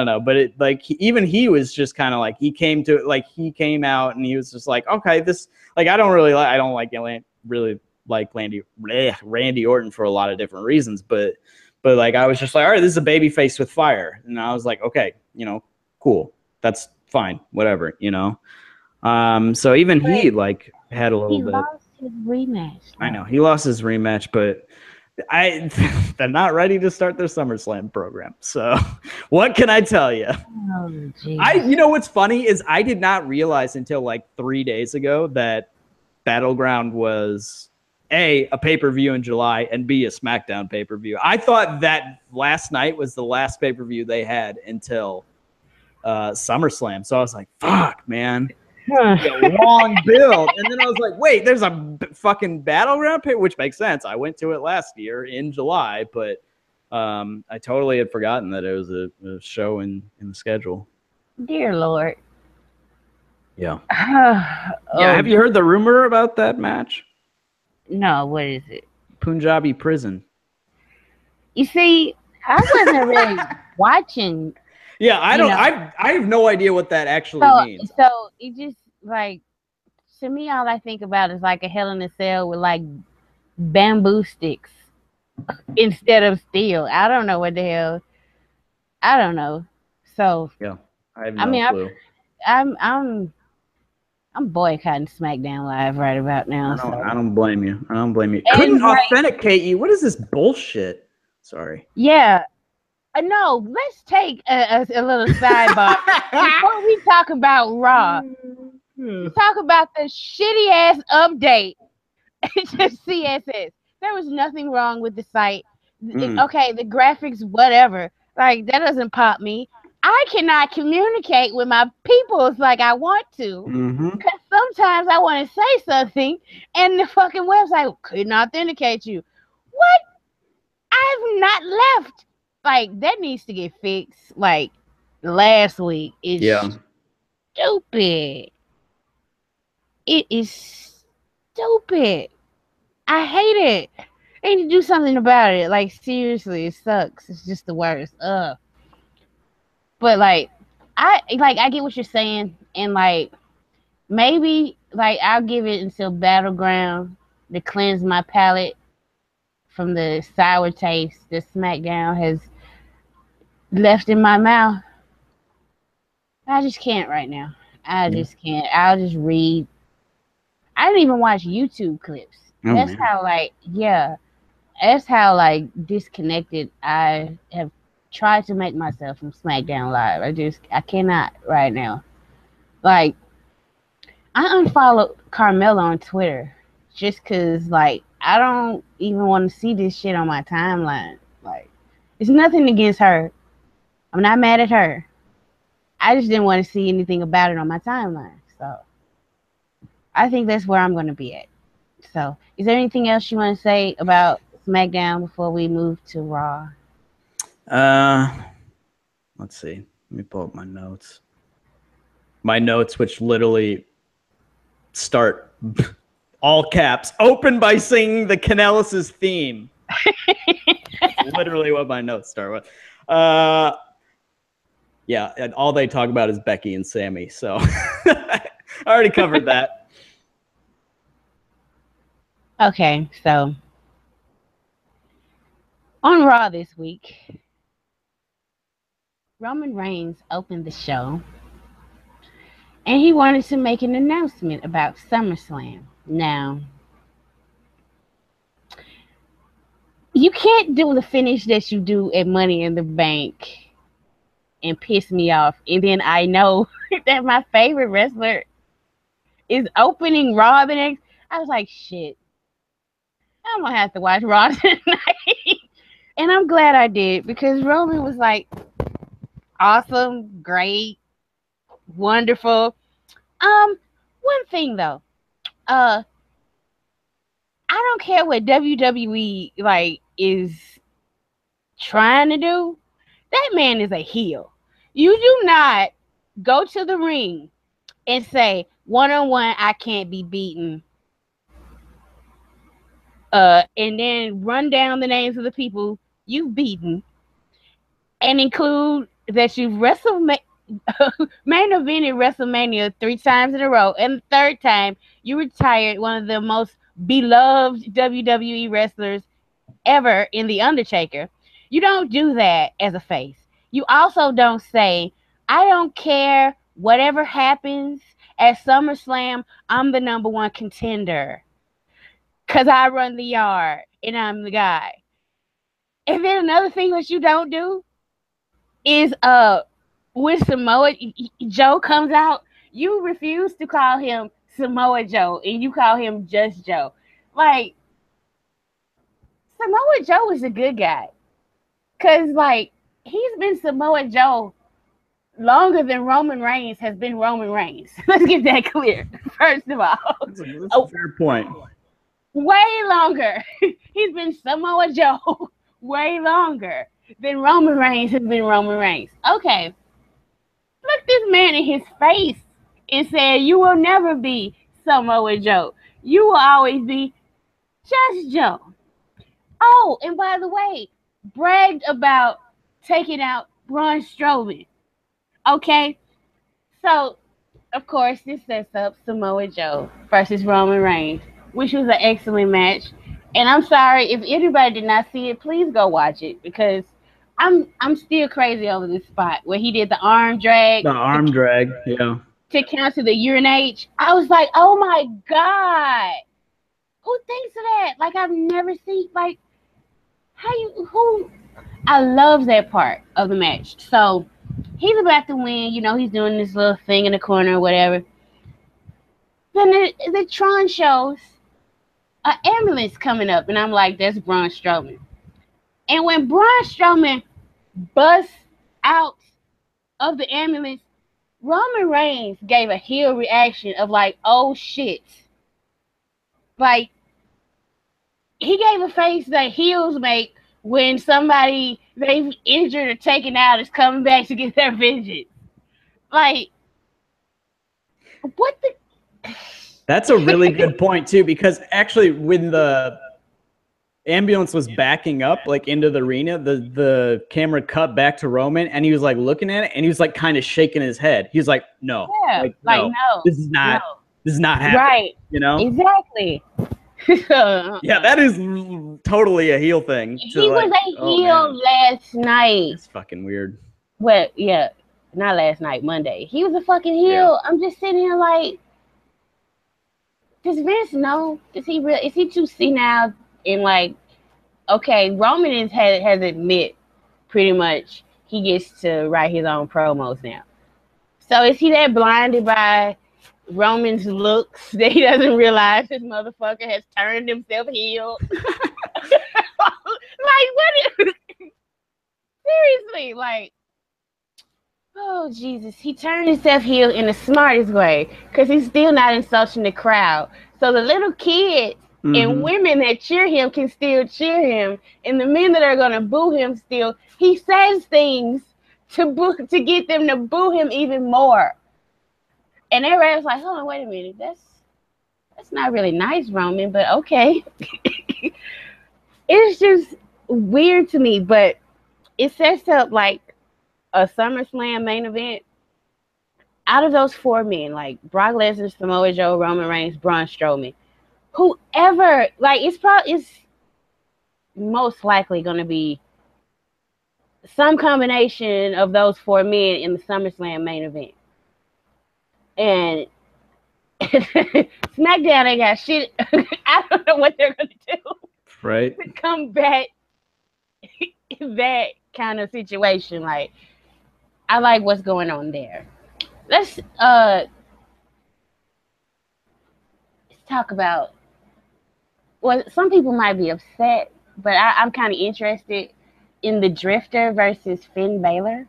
know. But it like even he was just kind of like he came out and he was just like, okay, this like I don't really like Randy Orton for a lot of different reasons, but like I was just like, all right, this is a baby face with fire, and I was like, okay, cool, that's fine, whatever, So even he like had a little bit. He lost his rematch. I know he lost his rematch, but they're not ready to start their SummerSlam program. So what can I tell you? Oh, what's funny is I did not realize until like 3 days ago that Battleground was A, pay-per-view in July, and B, a SmackDown pay-per-view. I thought that last night was the last pay-per-view they had until SummerSlam. So I was like, fuck, man. A long build. And then I was like, wait, there's a fucking Battleground pay, which makes sense. I went to it last year in July, but I totally had forgotten that it was a show in the schedule. Dear Lord. Yeah. Have you heard the rumor about that match? No, what is it? Punjabi Prison. You see, I wasn't really watching. Yeah, I have no idea what that actually means. So it just like, to me, all I think about is like a Hell in a Cell with like bamboo sticks instead of steel. I don't know what the hell. I don't know. So yeah, I have no clue. I'm boycotting SmackDown Live right about now. I don't blame you. Couldn't authenticate you. What is this bullshit? Sorry. Yeah. No, let's take a little sidebar before we talk about Raw. Talk about the shitty ass update to CSS. There was nothing wrong with the site. Okay, the graphics, whatever. Like, that doesn't pop me. I cannot communicate with my peoples like I want to. Because sometimes I want to say something and the fucking website couldn't authenticate you. What? I've not left. Like, that needs to get fixed. Like, last week. It's stupid. It is stupid. I hate it. They need to do something about it. Like, seriously, it sucks. It's just the worst. Ugh. But I get what you're saying, and like maybe like I'll give it until Battleground to cleanse my palate from the sour taste that SmackDown has left in my mouth. I just can't right now. I just can't. I'll just read. I didn't even watch YouTube clips. That's how disconnected I have tried to make myself from SmackDown Live. I cannot right now. Like, I unfollowed Carmella on Twitter just because, like, I don't even want to see this shit on my timeline. Like, it's nothing against her. I'm not mad at her. I just didn't want to see anything about it on my timeline. So, I think that's where I'm going to be at. So, is there anything else you want to say about SmackDown before we move to Raw? Let's see. Let me pull up my notes. My notes, which literally start all caps, open by singing the Canellis' theme. Literally what my notes start with. Yeah, and all they talk about is Becky and Sammy. So I already covered that. Okay, so on Raw this week, Roman Reigns opened the show and he wanted to make an announcement about SummerSlam. Now, you can't do the finish that you do at Money in the Bank and piss me off. And then I know that my favorite wrestler is opening Raw the next. I was like, shit, I'm going to have to watch Raw tonight. And I'm glad I did, because Roman was like, awesome, great, wonderful. One thing though, I don't care what WWE is trying to do. That man is a heel. You do not go to the ring and say, one-on-one, I can't be beaten. And then run down the names of the people you've beaten and include that you've main evented WrestleMania 3 times in a row, and the third time you retired one of the most beloved WWE wrestlers ever in The Undertaker. You don't do that as a face. You also don't say, I don't care whatever happens at SummerSlam, I'm the number one contender because I run the yard and I'm the guy. And then another thing that you don't do is when Samoa Joe comes out, you refuse to call him Samoa Joe and you call him just Joe. Like, Samoa Joe is a good guy. Because, like, he's been Samoa Joe longer than Roman Reigns has been Roman Reigns. Let's get that clear, first of all. That's a fair point. Way longer. He's been Samoa Joe way longer than Roman Reigns has been Roman Reigns. Okay. Look this man in his face and say, you will never be Samoa Joe. You will always be just Joe. Oh, and by the way, bragged about taking out Braun Strowman. Okay? So, of course, this sets up Samoa Joe versus Roman Reigns, which was an excellent match. And I'm sorry, if anybody did not see it, please go watch it, because I'm still crazy over this spot where he did the arm drag. The arm drag, yeah. To counter the urinate. I was like, oh my God. Who thinks of that? Like, I've never seen, like, I love that part of the match. So he's about to win, you know, he's doing this little thing in the corner or whatever. Then the Tron shows an ambulance coming up, and I'm like, that's Braun Strowman. And when Braun Strowman busts out of the ambulance, Roman Reigns gave a heel reaction of like, oh shit. Like, he gave a face that heels make when somebody they've injured or taken out is coming back to get their vengeance. Like, what the... That's a really good point, too, because actually when the ambulance was backing up, like, into the arena, the camera cut back to Roman, and he was, like, looking at it, and he was, like, kind of shaking his head. He was like, no. Yeah, like, no. This is not happening. Right. You know? Exactly. Yeah, that is totally a heel thing. He was a heel last night. It's fucking weird. Well, yeah, not last night, Monday. He was a fucking heel. Yeah. I'm just sitting here like, does Vince know? Is he too senile? And like, okay, Roman has admit pretty much he gets to write his own promos now. So is he that blinded by Roman's looks that he doesn't realize this motherfucker has turned himself heel? Like, what is... Seriously, like, oh, Jesus. He turned himself heel in the smartest way because he's still not insulting the crowd. So the little kids and women that cheer him can still cheer him. And the men that are going to boo him still, he says things to get them to boo him even more. And everybody's like, hold on, wait a minute. That's not really nice, Roman, but okay. It's just weird to me, but it sets up like a SummerSlam main event. Out of those 4 men, like Brock Lesnar, Samoa Joe, Roman Reigns, Braun Strowman, whoever, like, it's most likely going to be some combination of those 4 men in the SummerSlam main event. And SmackDown ain't got shit. I don't know what they're going to do. Right. To combat that kind of situation. Like, I like what's going on there. Let's talk about, well, some people might be upset, but I'm kind of interested in the Drifter versus Finn Balor.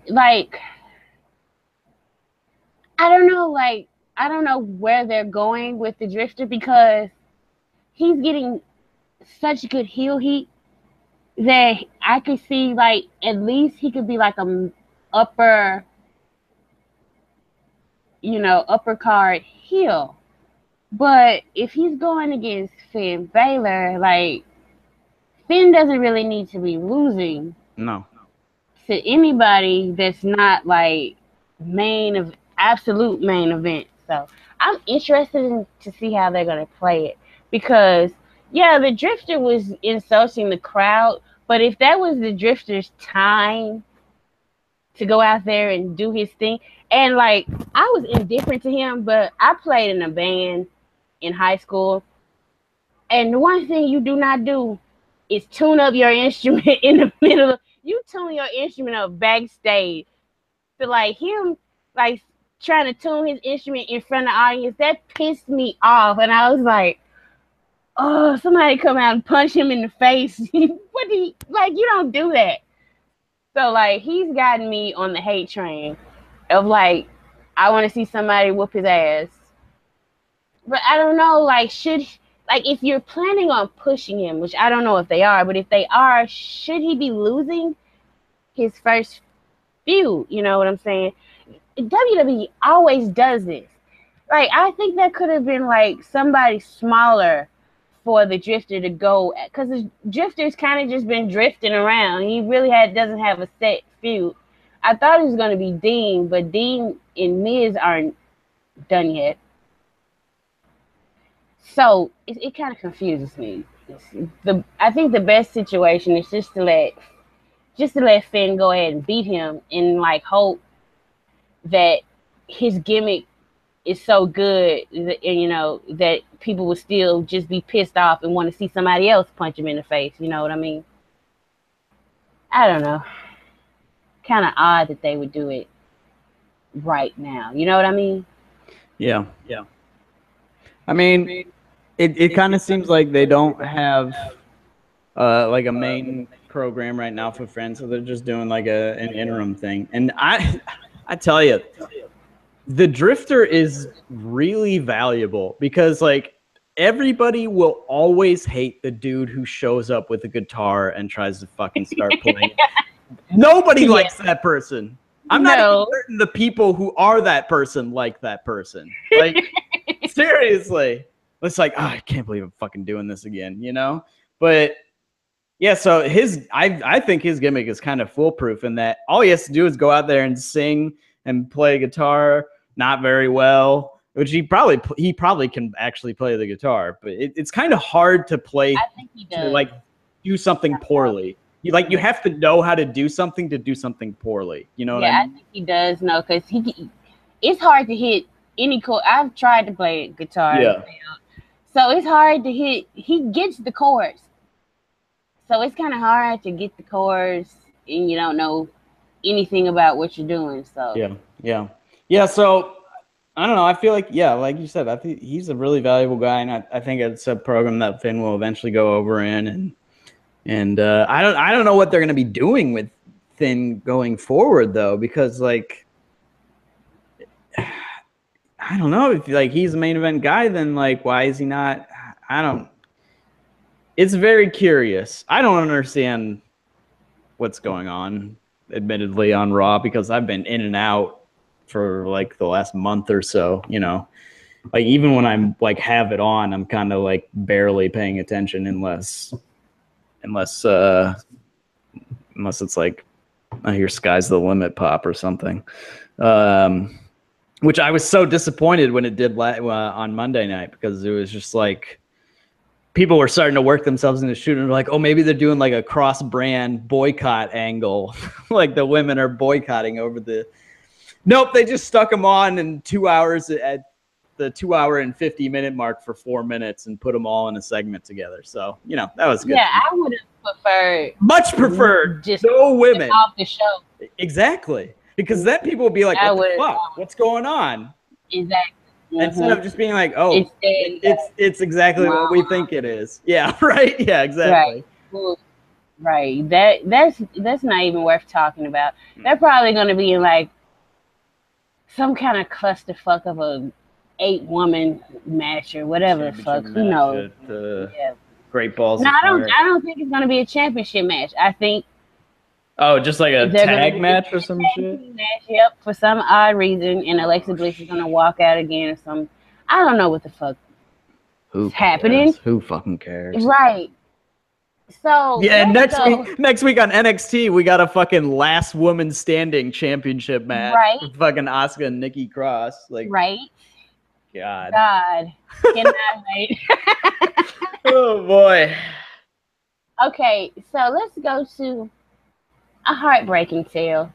Like, I don't know where they're going with the Drifter, because he's getting such good heel heat that I could see, like, at least he could be like a upper upper card heel. But if he's going against Finn Balor, like, Finn doesn't really need to be losing. No. To anybody that's not like absolute main event. So I'm interested to see how they're gonna play it, because the Drifter was insulting the crowd, but if that was the Drifter's time to go out there and do his thing, and like, I was indifferent to him, but I played in a band in high school, and the one thing you do not do is tune up your instrument in the middle of, you tune your instrument up backstage. So like him like trying to tune his instrument in front of the audience, that pissed me off. And I was like, oh, somebody come out and punch him in the face. You don't do that. So like, he's gotten me on the hate train of like, I want to see somebody whoop his ass. But I don't know, like, if you're planning on pushing him, which I don't know if they are, but if they are, should he be losing his first feud? You know what I'm saying? WWE always does this. Like, I think that could have been like somebody smaller for the Drifter to go, because the Drifter's kind of just been drifting around. He really doesn't have a set feud. I thought it was going to be Dean, but Dean and Miz aren't done yet. So it kind of confuses me. I think the best situation is just to let Finn go ahead and beat him, and like hope that his gimmick is so good that, that people will still just be pissed off and want to see somebody else punch him in the face. You know what I mean? I don't know. Kind of odd that they would do it right now. You know what I mean? Yeah. I mean, it kind of seems like they don't have like a main program right now for Friends, so they're just doing like an interim thing. And I tell you, the Drifter is really valuable, because like, everybody will always hate the dude who shows up with a guitar and tries to fucking start playing. Nobody likes that person. I'm not even certain the people who are that person like that person. Like, seriously. It's like, I can't believe I'm fucking doing this again, But yeah, so I think his gimmick is kind of foolproof in that all he has to do is go out there and sing and play guitar, not very well, which he probably can actually play the guitar, but it's kind of hard to play. I think he does. To like do something poorly. You have to know how to do something poorly. You know what I mean? I think he does know, because it's hard to hit any chord. I've tried to play guitar. Yeah. So it's hard to hit. He gets the chords. So it's kind of hard to get the chords, and you don't know anything about what you're doing. So yeah. So I don't know. I feel like, like you said, I think he's a really valuable guy, and I think it's a program that Finn will eventually go over in, and I don't know what they're going to be doing with Finn going forward, though, because like, I don't know, if like he's a main event guy, then like, why is he not? It's very curious. I don't understand what's going on, admittedly, on Raw, because I've been in and out for like the last month or so, like even when I'm like have it on, I'm kind of like barely paying attention unless it's like I hear "Sky's the Limit" pop or something. Which I was so disappointed when it did on Monday night, because it was just like people were starting to work themselves into shooting. They're like, oh, maybe they're doing like a cross-brand boycott angle. Like the women are boycotting over the... Nope, they just stuck them on in 2 hours at the 2 hour and 50-minute mark for 4 minutes and put them all in a segment together. So, that was good. Yeah, I would have much preferred just no women off the show. Exactly. Because then people will be like, what the fuck? What's going on? Exactly. Mm-hmm. Instead of just being like, oh, it's exactly what we think it is. Yeah, right? Yeah, exactly. Right. That's not even worth talking about. They're probably going to be in like some kind of clusterfuck of a 8-woman match or whatever the fuck. Who knows? Great balls. No, I don't think it's going to be a championship match. I think Oh, just like a They're tag gonna match or some shit? match, yep, for some odd reason, and Alexa Bliss is gonna walk out again or some. I don't know what the fuck Who is happening. cares? Who fucking cares? Right. So Yeah, let's go. next week on NXT, we got a fucking last woman standing championship match. Right. With fucking Asuka and Nikki Cross. Like, Right. God. Cannot wait. Oh boy. Okay, so let's go to a heartbreaking tale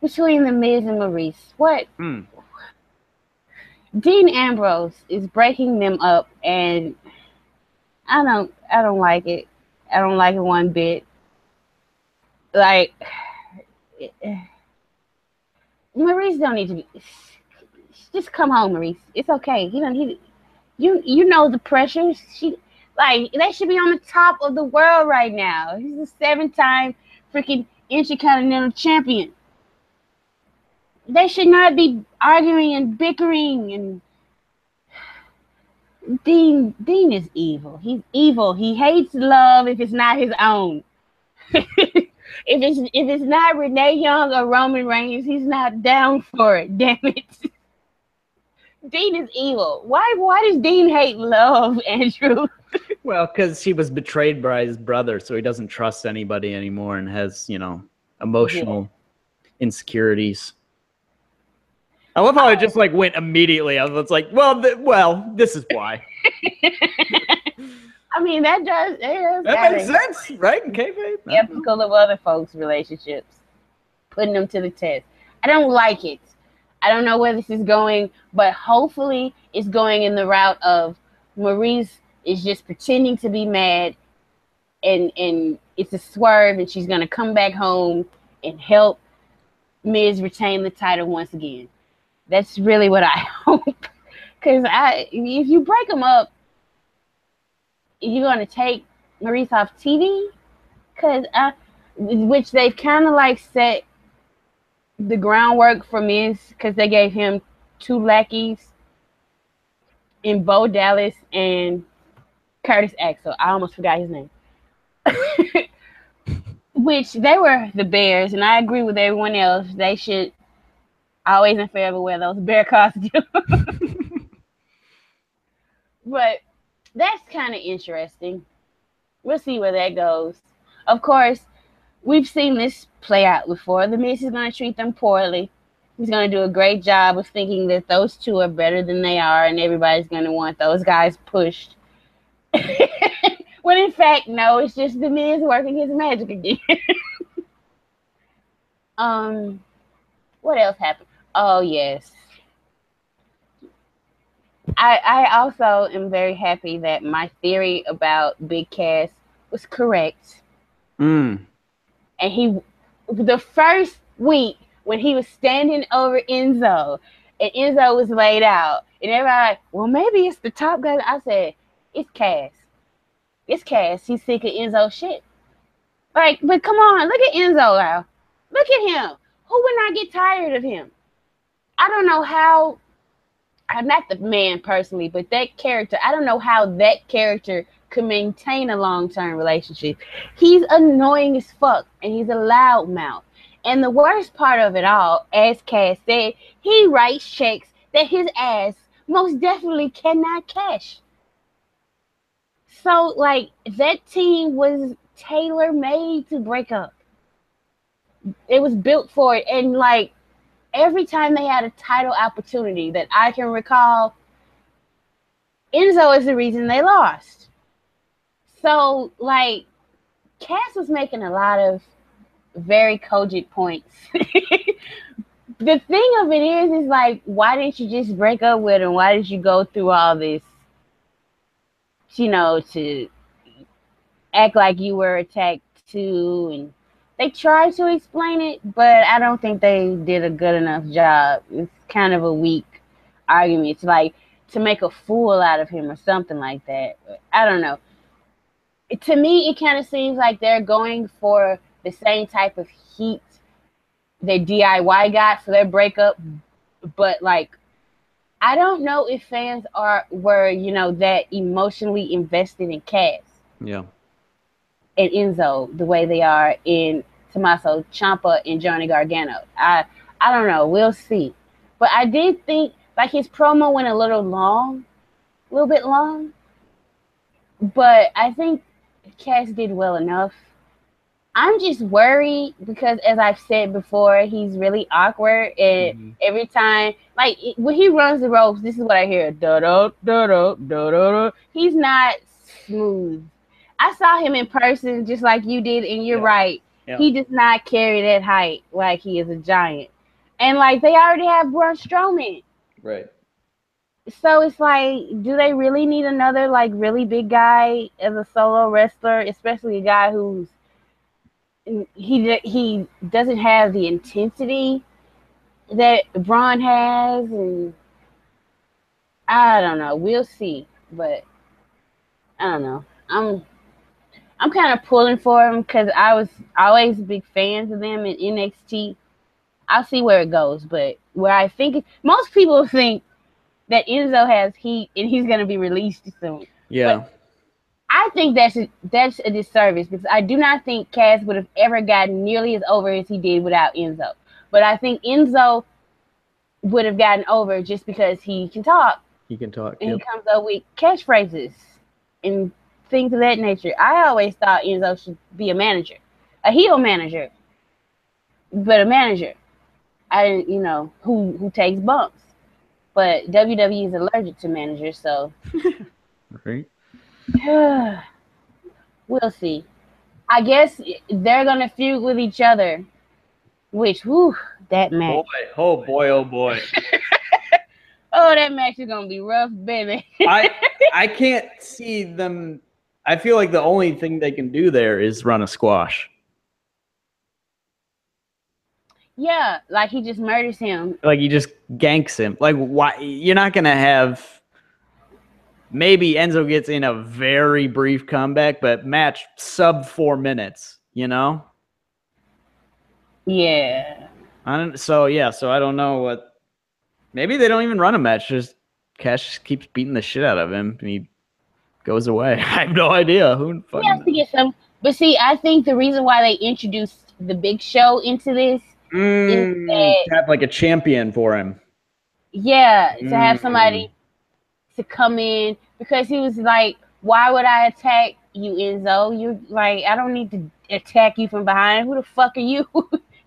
between The Miz and Maurice. What? Dean Ambrose is breaking them up, and I don't like it. I don't like it one bit. Like, Maurice don't need to be. Just come home, Maurice. It's okay. You know the pressure. They should be on the top of the world right now. He's a 7-time freaking Intercontinental Champion. They should not be arguing and bickering. And Dean is evil. He's evil. He hates love if it's not his own. if it's not Renee Young or Roman Reigns, he's not down for it. Damn it. Dean is evil. Why does Dean hate love, Andrew? Well, because he was betrayed by his brother, so he doesn't trust anybody anymore and has, emotional insecurities. I love how I just went immediately. I was like, well, this is why. I mean, that makes sense, right? In kayfabe, typical of other folks' relationships, putting them to the test. I don't like it. I don't know where this is going, but hopefully it's going in the route of Maurice is just pretending to be mad, and it's a swerve, and she's gonna come back home and help Miz retain the title once again. That's really what I hope. Because if you break them up, you're gonna take Maurice off TV, which they've kind of set the groundwork for Miz, because they gave him 2 lackeys in Bo Dallas and Curtis Axel. I almost forgot his name. Which they were the Bears, and I agree with everyone else. They should always and forever wear those bear costumes. But that's kind of interesting. We'll see where that goes. Of course, we've seen this play out before. The Miz is going to treat them poorly. He's going to do a great job of thinking that those two are better than they are, and everybody's going to want those guys pushed. When in fact, no, it's just the Miz working his magic again. What else happened? Oh, yes. I also am very happy that my theory about Big Cass was correct. And the first week when he was standing over Enzo, and Enzo was laid out, and everybody like, well, maybe it's the top guy. I said, it's Cass. It's Cass. He's sick of Enzo shit. But come on, look at Enzo now. Look at him. Who would not get tired of him? I don't know how, I'm not the man personally, but that character, I don't know how that character could maintain a long-term relationship. He's annoying as fuck, and he's a loudmouth. And the worst part of it all, as Cass said, he writes checks that his ass most definitely cannot cash. So, that team was tailor-made to break up. It was built for it. And, every time they had a title opportunity that I can recall, Enzo is the reason they lost. So, Cass was making a lot of very cogent points. The thing of it is why didn't you just break up with him? Why did you go through all this, to act like you were attacked too? And they tried to explain it, but I don't think they did a good enough job. It's kind of a weak argument. It's like to make a fool out of him or something like that. I don't know. To me, it kind of seems like they're going for the same type of heat that DIY got for their breakup, but I don't know if fans were that emotionally invested in Cass. Yeah. and Enzo the way they are in Tommaso Ciampa and Johnny Gargano. I don't know. We'll see. But I did think like his promo went a little bit long. But I think Cass did well enough. I'm just worried because, as I've said before, he's really awkward, and every time, like when he runs the ropes, this is what I hear: da da da da da da. He's not smooth. I saw him in person, just like you did, and you're right. Yeah. He does not carry that height like he is a giant, and like they already have Braun Strowman, right? So it's like, do they really need another like really big guy as a solo wrestler, especially a guy who's he doesn't have the intensity that Braun has, and I don't know. We'll see, but I don't know. I'm kind of pulling for him because I was always big fans of them in NXT. I'll see where it goes, but where I think most people think that Enzo has heat and he's going to be released soon. Yeah. But I think that's a disservice because I do not think Cass would have ever gotten nearly as over as he did without Enzo. But I think Enzo would have gotten over just because he can talk. He can talk. And he comes up with catchphrases and things of that nature. I always thought Enzo should be a manager, a heel manager, but a manager. Who takes bumps. But WWE is allergic to managers, so right. We'll see. I guess they're gonna feud with each other. Which, that match. Oh boy. Oh, that match is gonna be rough, baby. I can't see them. I feel like the only thing they can do there is run a squash. Yeah, like he just murders him. Like he just ganks him. Like why? You're not gonna have. Maybe Enzo gets in a very brief comeback, but match sub 4 minutes. You know. Yeah. So I don't know what. Maybe they don't even run a match. Just Cash just keeps beating the shit out of him, and he goes away. I have no idea. Who fucking has to get some. But see, I think the reason why they introduced the Big Show into this is that, to have like a champion for him. Yeah, to have somebody to come in, because he was like, "Why would I attack you, Enzo? You like, I don't need to attack you from behind. Who the fuck are you?"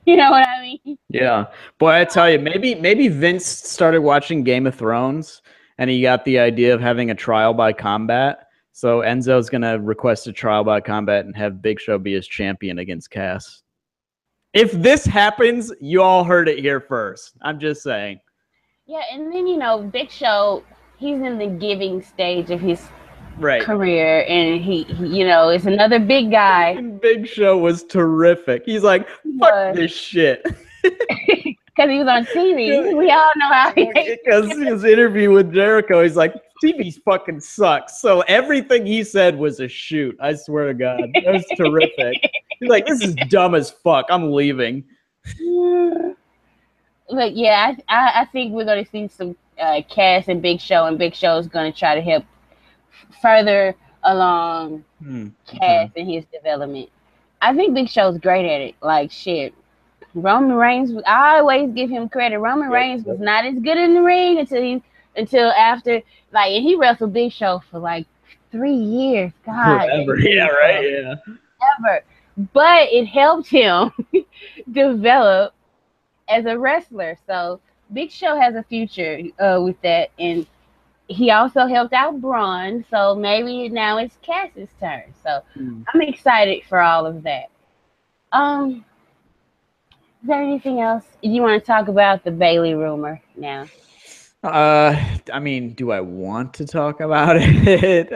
You know what I mean? Yeah. Boy, I tell you, maybe Vince started watching Game of Thrones and he got the idea of having a trial by combat. So Enzo's going to request a trial by combat and have Big Show be his champion against Cass. If this happens, you all heard it here first. I'm just saying. Yeah, and then, Big Show, he's in the giving stage of his career, and he is another big guy. And Big Show was terrific. He's like, fuck this shit. Because he was on TV. We all know how he hates. Because his interview with Jericho, he's like, TV fucking sucks. So everything he said was a shoot. I swear to God. That was terrific. He's like, this is dumb as fuck. I'm leaving. But yeah, I think we're going to see some Cass and Big Show, and Big Show is going to try to help further along Cass and his development. I think Big Show's great at it. Like, shit. Roman Reigns, I always give him credit. Roman Reigns was not as good in the ring until after, like, and he wrestled Big Show for like 3 years. God. Forever. Yeah, right? Yeah. Ever. But it helped him develop as a wrestler. So Big Show has a future with that. And he also helped out Braun. So maybe now it's Cass's turn. So I'm excited for all of that. Is there anything else you want to talk about the Bayley rumor now? I mean, do I want to talk about it?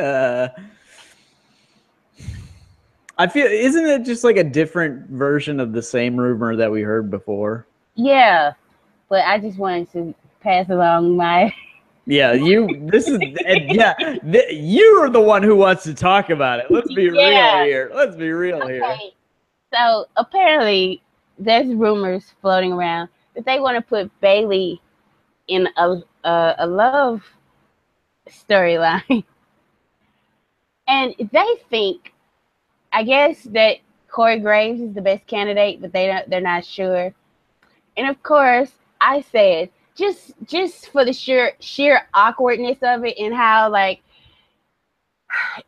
I feel, isn't it just like a different version of the same rumor that we heard before? Yeah, but I just wanted to pass along my. Yeah, you're the one who wants to talk about it. Let's be real here. Let's be real here. So apparently, there's rumors floating around that they want to put Bayley in a love storyline, and they think I guess that Corey Graves is the best candidate, but they're not sure. And of course, I said just for the sheer awkwardness of it and how like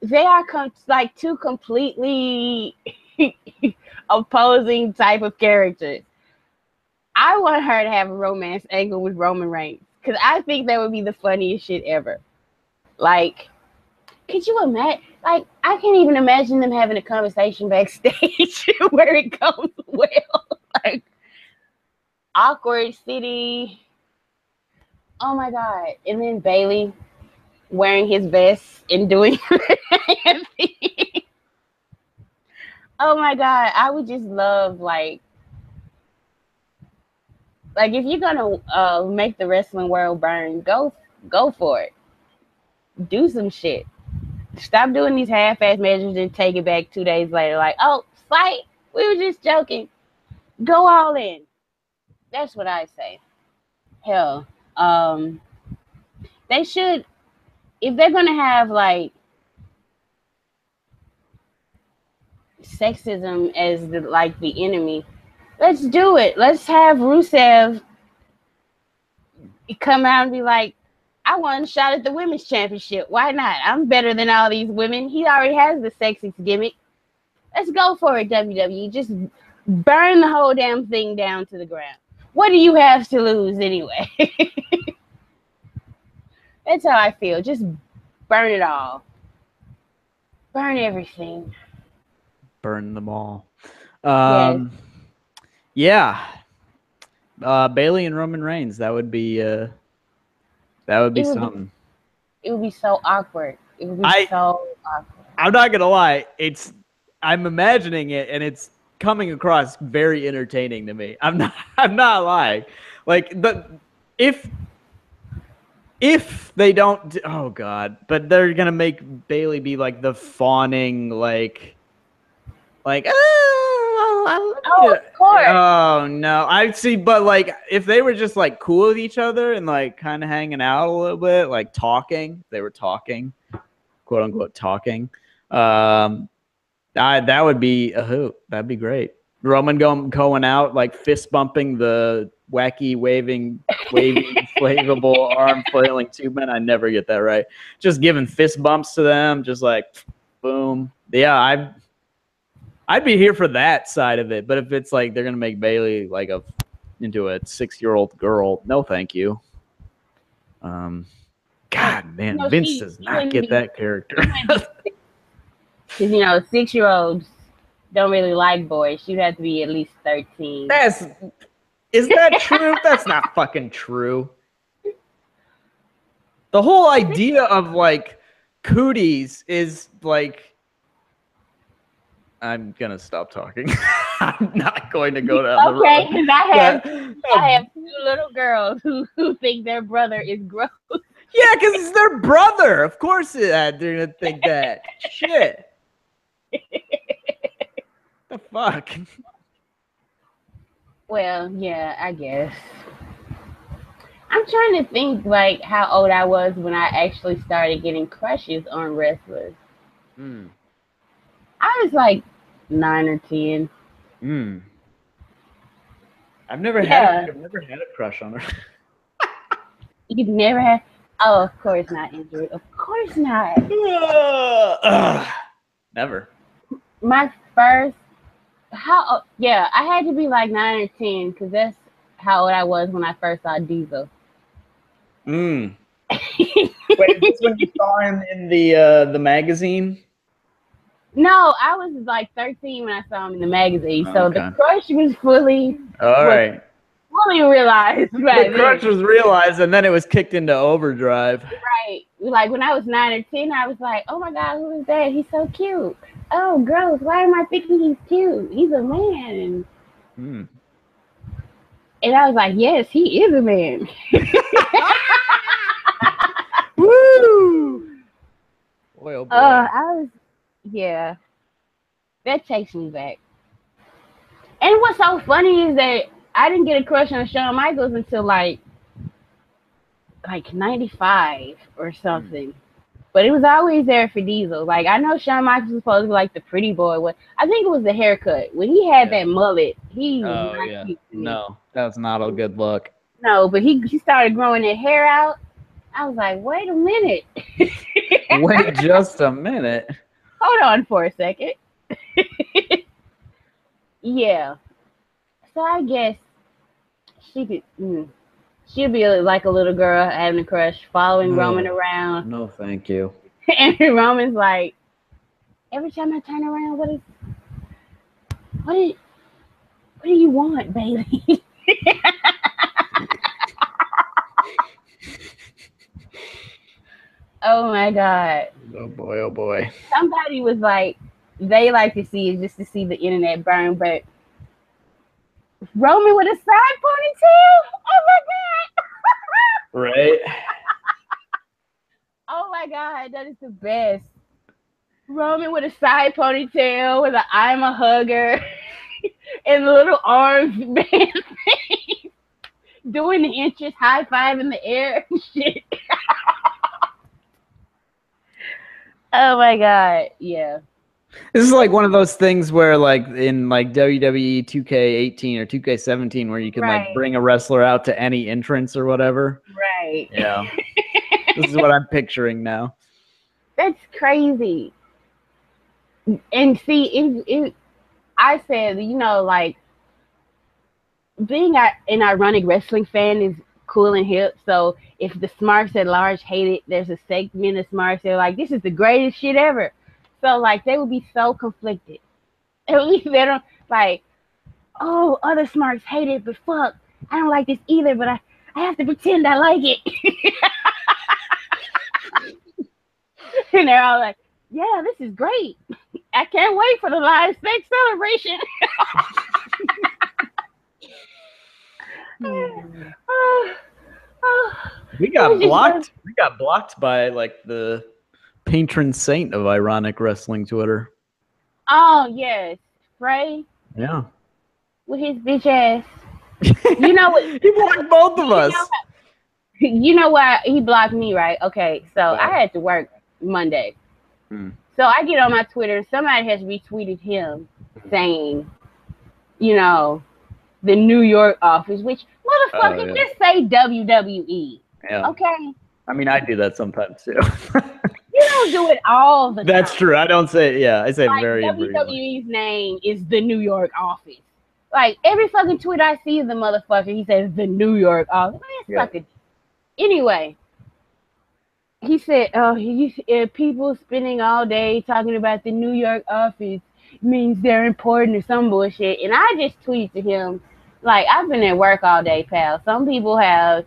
they are like two completely opposing type of characters. I want her to have a romance angle with Roman Reigns because I think that would be the funniest shit ever. Like, could you imagine? Like, I can't even imagine them having a conversation backstage where it goes well. Like, awkward city. Oh my god! And then Bailey wearing his vest and doing everything. Oh my god! I would just love like if you're gonna make the wrestling world burn, go for it. Do some shit. Stop doing these half-ass measures and take it back 2 days later. Like, oh, fight. We were just joking. Go all in. That's what I say. Hell, they should, if they're gonna have like sexism as the enemy, let's do it. Let's have Rusev come out and be like, I won a shot at the women's championship. Why not? I'm better than all these women. He already has the sexist gimmick. Let's go for it, WWE. Just burn the whole damn thing down to the ground. What do you have to lose anyway? That's how I feel. Just burn it all. Burn everything. Burn them all. Yes. Yeah. Bailey and Roman Reigns. That would be something. It would be so awkward. It would be so awkward. I'm not gonna lie. I'm imagining it, and it's coming across very entertaining to me. I'm not lying. Like if they don't, oh god! But they're gonna make Bailey be like the fawning, like. Oh, of course. Oh no, I see. But like, if they were just like cool with each other and like kind of hanging out a little bit, like talking, they were talking, quote unquote, talking. That would be a hoot. That'd be great. Roman going out like fist bumping the wacky waving inflatable arm flailing tube man. I never get that right. Just giving fist bumps to them, just like boom. Yeah, I'd be here for that side of it, but if it's like they're gonna make Bailey like into a 6-year-old girl, no, thank you. God, man, Vince does not get that character. Because 6-year-olds don't really like boys. You'd have to be at least 13. Is that true? That's not fucking true. The whole idea of like cooties is like. I'm gonna stop talking. I'm not going to go down the road. Okay, because I have 2 little girls who think their brother is gross. Yeah, because it's their brother. Of course they're gonna think that. Shit. The fuck? Well, yeah, I guess. I'm trying to think like how old I was when I actually started getting crushes on wrestlers. I was like 9 or 10. I've never had a crush on her. You've never had? Oh, of course not, Andrew. Of course not. Never. My first, I had to be like 9 or 10 because that's how old I was when I first saw Diesel. Wait, is this when you saw him in the magazine? No, I was like 13 when I saw him in the magazine. So the crush was fully realized. The crush was realized, and then it was kicked into overdrive. Right. Like when I was 9 or 10, I was like, oh my God, who is that? He's so cute. Oh, gross. Why am I thinking he's cute? He's a man. And I was like, yes, he is a man. Woo! Boy, oh boy. Yeah, that takes me back. And what's so funny is that I didn't get a crush on Shawn Michaels until like 95 or something. But it was always there for Diesel. Like, I know Shawn Michaels was supposed to be like the pretty boy. I think it was the haircut. When he had that mullet, he was not cute to me. No, that's not a good look. No, but he started growing that hair out. I was like, wait a minute. Wait just a minute. Hold on for a second. Yeah. So I guess she could... She'll be like a little girl having a crush, following Roman around. No, thank you. And Roman's like, every time I turn around, what do you want, baby? Oh my God. Oh boy, oh boy. Somebody was like, they like to see it just to see the internet burn, but Roman with a side ponytail? Oh my God. Right? Oh my God, that is the best. Roman with a side ponytail with an I'm a hugger and little arms band doing the inches, high five in the air and shit. Oh my God, yeah. This is like one of those things where, like, in like WWE 2K18 or 2K17, where you can like bring a wrestler out to any entrance or whatever. Right. Yeah. This is what I'm picturing now. That's crazy. And see, I said, you know, like, being an ironic wrestling fan is cool and hip. So if the Smarts at Large hate it, there's a segment of Smarts that are like, this is the greatest shit ever. So, like, they would be so conflicted. At least they don't, like, oh, other Smarts hate it, but fuck, I don't like this either, but I have to pretend I like it. And they're all like, yeah, this is great. I can't wait for the live sex celebration. We got blocked. We got blocked by like the patron saint of ironic wrestling Twitter. Oh yes, Frey. Yeah. With his bitch ass. You know what? He blocked both of us. You know why he blocked me, right? Okay, so I had to work Monday. So I get on my Twitter and somebody has retweeted him saying, you know, the New York office, which motherfucker, just say WWE. Yeah. Okay. I mean, I do that sometimes too. You don't do it all the time. That's true. I don't say it. Yeah, I say like, very WWE's name is the New York office. Like, every fucking tweet I see of the motherfucker, he says the New York office. Man, anyway, he said, people spending all day talking about the New York office means they're important or some bullshit. And I just tweeted to him, like, I've been at work all day, pal. Some people have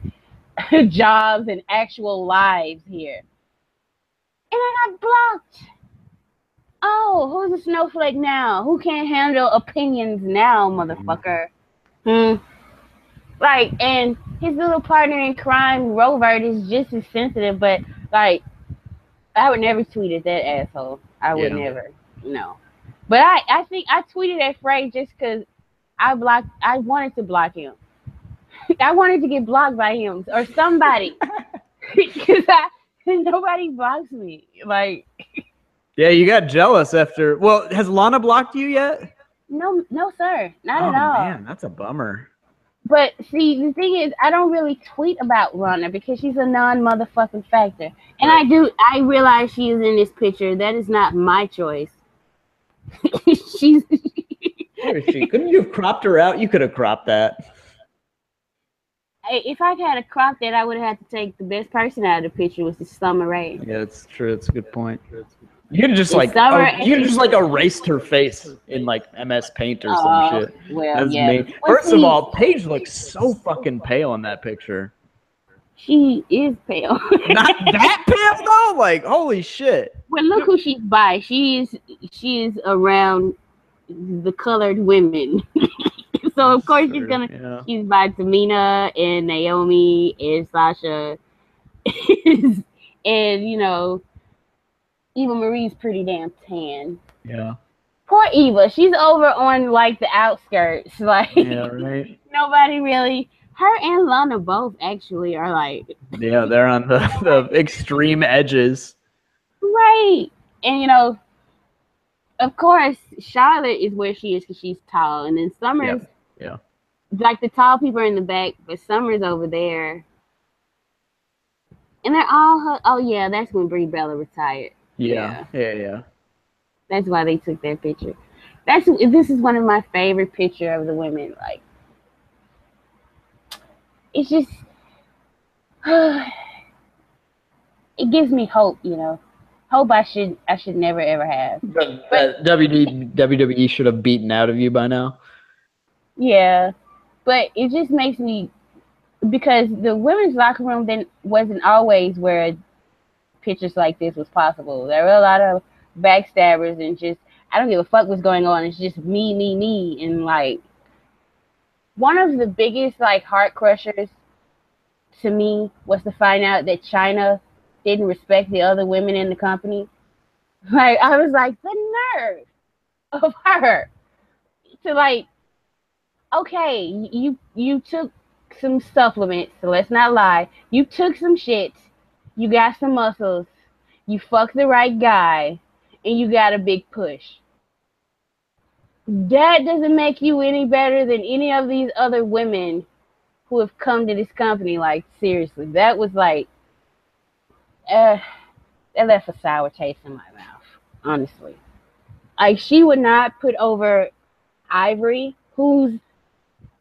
jobs and actual lives here. And I got blocked. Oh, who's a snowflake now? Who can't handle opinions now, motherfucker? Like, and his little partner in crime, Robert, is just as sensitive, but, like, I would never tweet at that asshole. I would never, no. But I think I tweeted at Frey just because I wanted to block him. I wanted to get blocked by him or somebody. Because nobody blocks me. Like... Yeah, you got jealous after... Well, has Lana blocked you yet? No, sir. Not at all. Man, that's a bummer. But, see, the thing is, I don't really tweet about Lana because she's a non-motherfucking factor. And I realize she is in this picture. That is not my choice. She's... Where is she? Couldn't you have cropped her out? You could have cropped that. If I had cropped that, I would have had to take the best person out of the picture, which is Summer Rae. Yeah, that's true. That's a good point. You could just erased her face in like MS Paint or some shit. Well, that's me. First of all, Paige looks so fucking pale in that picture. She is pale. Not that pale though. Like, holy shit. Well, look who she's by. She is around the colored women. So of course she's by Tamina and Naomi and Sasha, and you know, Eva Marie's pretty damn tan. Yeah. Poor Eva. She's over on like the outskirts. Like, yeah, right. Nobody really. Her and Lana both actually are like. Yeah, they're on the extreme edges. Right. And, of course, Charlotte is where she is because she's tall. And then Summer's, Yeah. like the tall people are in the back, but Summer's over there. And they're all oh, yeah, that's when Brie Bella retired. Yeah. That's why they took that picture. This is one of my favorite picture of the women. Like, it's just, it gives me hope, Hope I should never ever have. But WWE should have beaten out of you by now. Yeah, but it just makes me, because the women's locker room then wasn't always where pictures like this was possible. There were a lot of backstabbers and just, I don't give a fuck what's going on. It's just me, and like one of the biggest like heart crushers to me was to find out that China didn't respect the other women in the company. Like, I was like, the nerve of her to like, okay, you took some supplements, so let's not lie. You took some shit, you got some muscles, you fucked the right guy, and you got a big push. That doesn't make you any better than any of these other women who have come to this company. Like, seriously, that was like, that left a sour taste in my mouth, honestly. Like, she would not put over Ivory, who's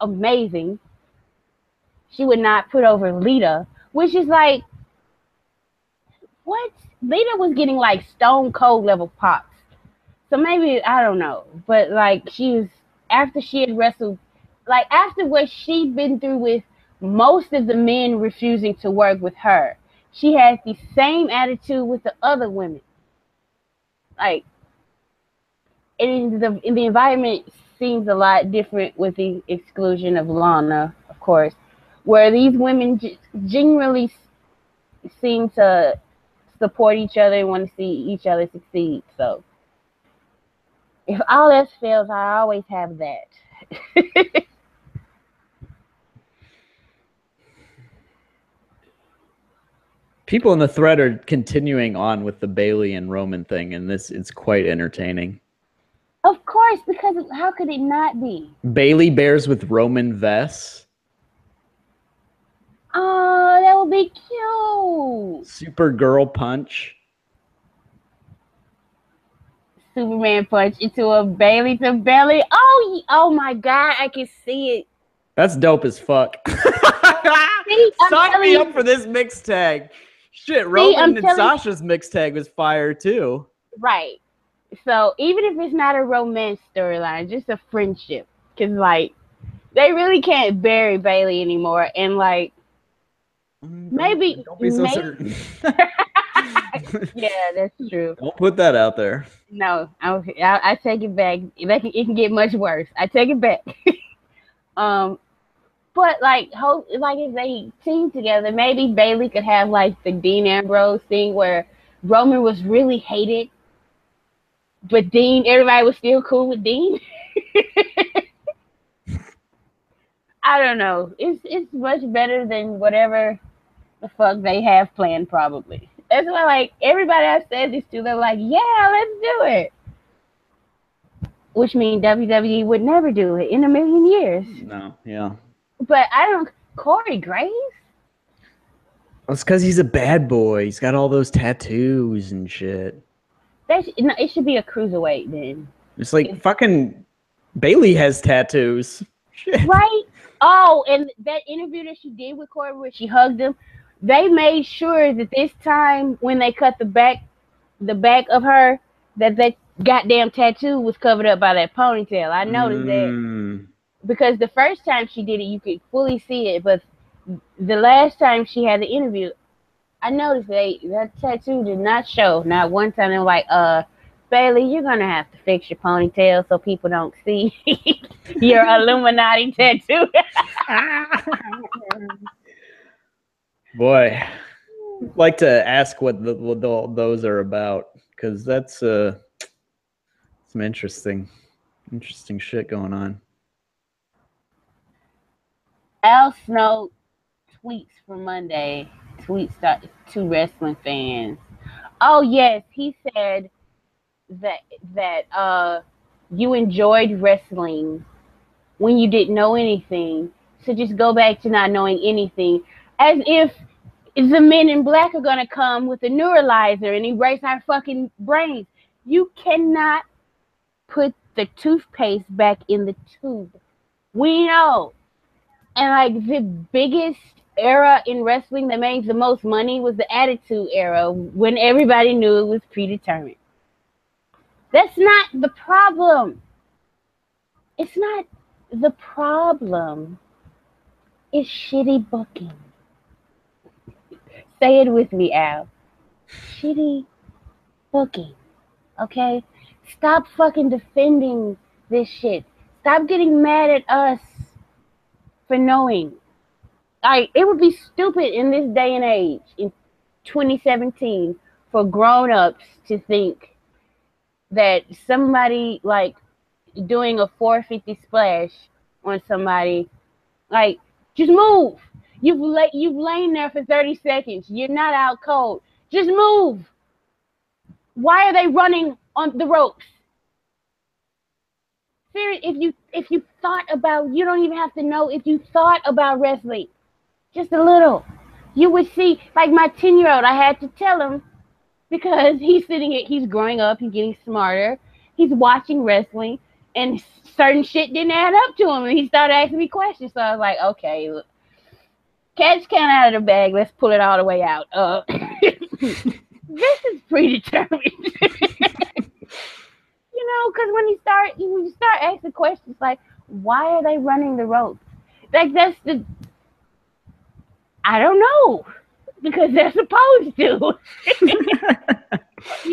amazing. She would not put over Lita, which is like, what? Lita was getting like Stone Cold level pops. So maybe, I don't know. But like, after she had wrestled, like after what she'd been through with most of the men refusing to work with her, she had the same attitude with the other women. Like, the environment seems a lot different with the exclusion of Lana, of course, where these women genuinely seem to support each other and want to see each other succeed. So if all else fails, I always have that. People in the thread are continuing on with the Bailey and Roman thing, and this is quite entertaining. Of course, because how could it not be? Bailey bears with Roman vests. Oh, that would be cute. Supergirl punch. Superman punch into a Bailey to belly. Oh my God, I can see it. That's dope as fuck. See, sign me up for this mix tag. Shit, Roman and Sasha's mix tag was fire too. Right. So even if it's not a romance storyline, just a friendship, because like they really can't bury Bailey anymore, and like maybe don't be so certain. Yeah, that's true. Don't put that out there. No, I take it back. It can get much worse. I take it back. But like if they team together, maybe Bailey could have like the Dean Ambrose thing where Roman was really hated, but everybody was still cool with Dean. I don't know. It's much better than whatever the fuck they have planned, probably. That's why, like, everybody I said this to, they're like, yeah, let's do it. Which means WWE would never do it in a million years. No, yeah. But Corey Graves? Well, it's because he's a bad boy. He's got all those tattoos and shit. It should be a cruiserweight then. It's like fucking Bailey has tattoos. Shit. Right? Oh, and that interview that she did with Corey where she hugged him, they made sure that this time when they cut the back of her, that goddamn tattoo was covered up by that ponytail. I noticed that. Because the first time she did it, you could fully see it, but the last time she had the interview, I noticed that tattoo did not show. Not one time. They were like, Bailey, you're gonna have to fix your ponytail so people don't see your Illuminati tattoo. Boy, I'd like to ask what those are about, because that's some interesting shit going on. Al Snow tweets from Monday. Tweets to wrestling fans. Oh yes, he said that you enjoyed wrestling when you didn't know anything. So just go back to not knowing anything. As if the men in black are gonna come with a neuralizer and erase our fucking brains. You cannot put the toothpaste back in the tube. We know. And like the biggest era in wrestling that made the most money was the Attitude Era when everybody knew it was predetermined. That's not the problem. It's not the problem. It's shitty booking. Say it with me, Al. Shitty booking. Okay? Stop fucking defending this shit. Stop getting mad at us for knowing. Like, it would be stupid in this day and age, in 2017, for grown-ups to think that somebody, like, doing a 450 splash on somebody, like, just move. You've lain there for 30 seconds. You're not out cold. Just move. Why are they running on the ropes? Seriously, if you thought about, you don't even have to know if you thought about wrestling, just a little, you would see. Like my 10-year-old, I had to tell him because he's he's growing up, he's getting smarter, he's watching wrestling, and certain shit didn't add up to him, and he started asking me questions. So I was like, okay, look, catch can out of the bag, let's pull it all the way out. This is predetermined. You know, because when you start asking questions like, why are they running the ropes? Like, I don't know, because they're supposed to.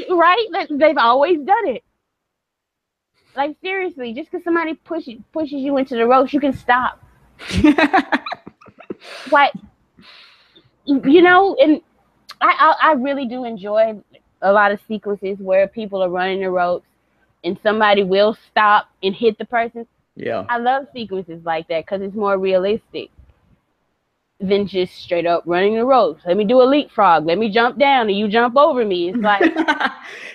Right? They've always done it. Like, seriously, just because somebody pushes you into the ropes, you can stop. Why? You know, and I really do enjoy a lot of sequences where people are running the ropes and somebody will stop and hit the person. Yeah. I love sequences like that because it's more realistic than just straight up running the ropes. Let me do a leapfrog. Let me jump down and you jump over me. It's like,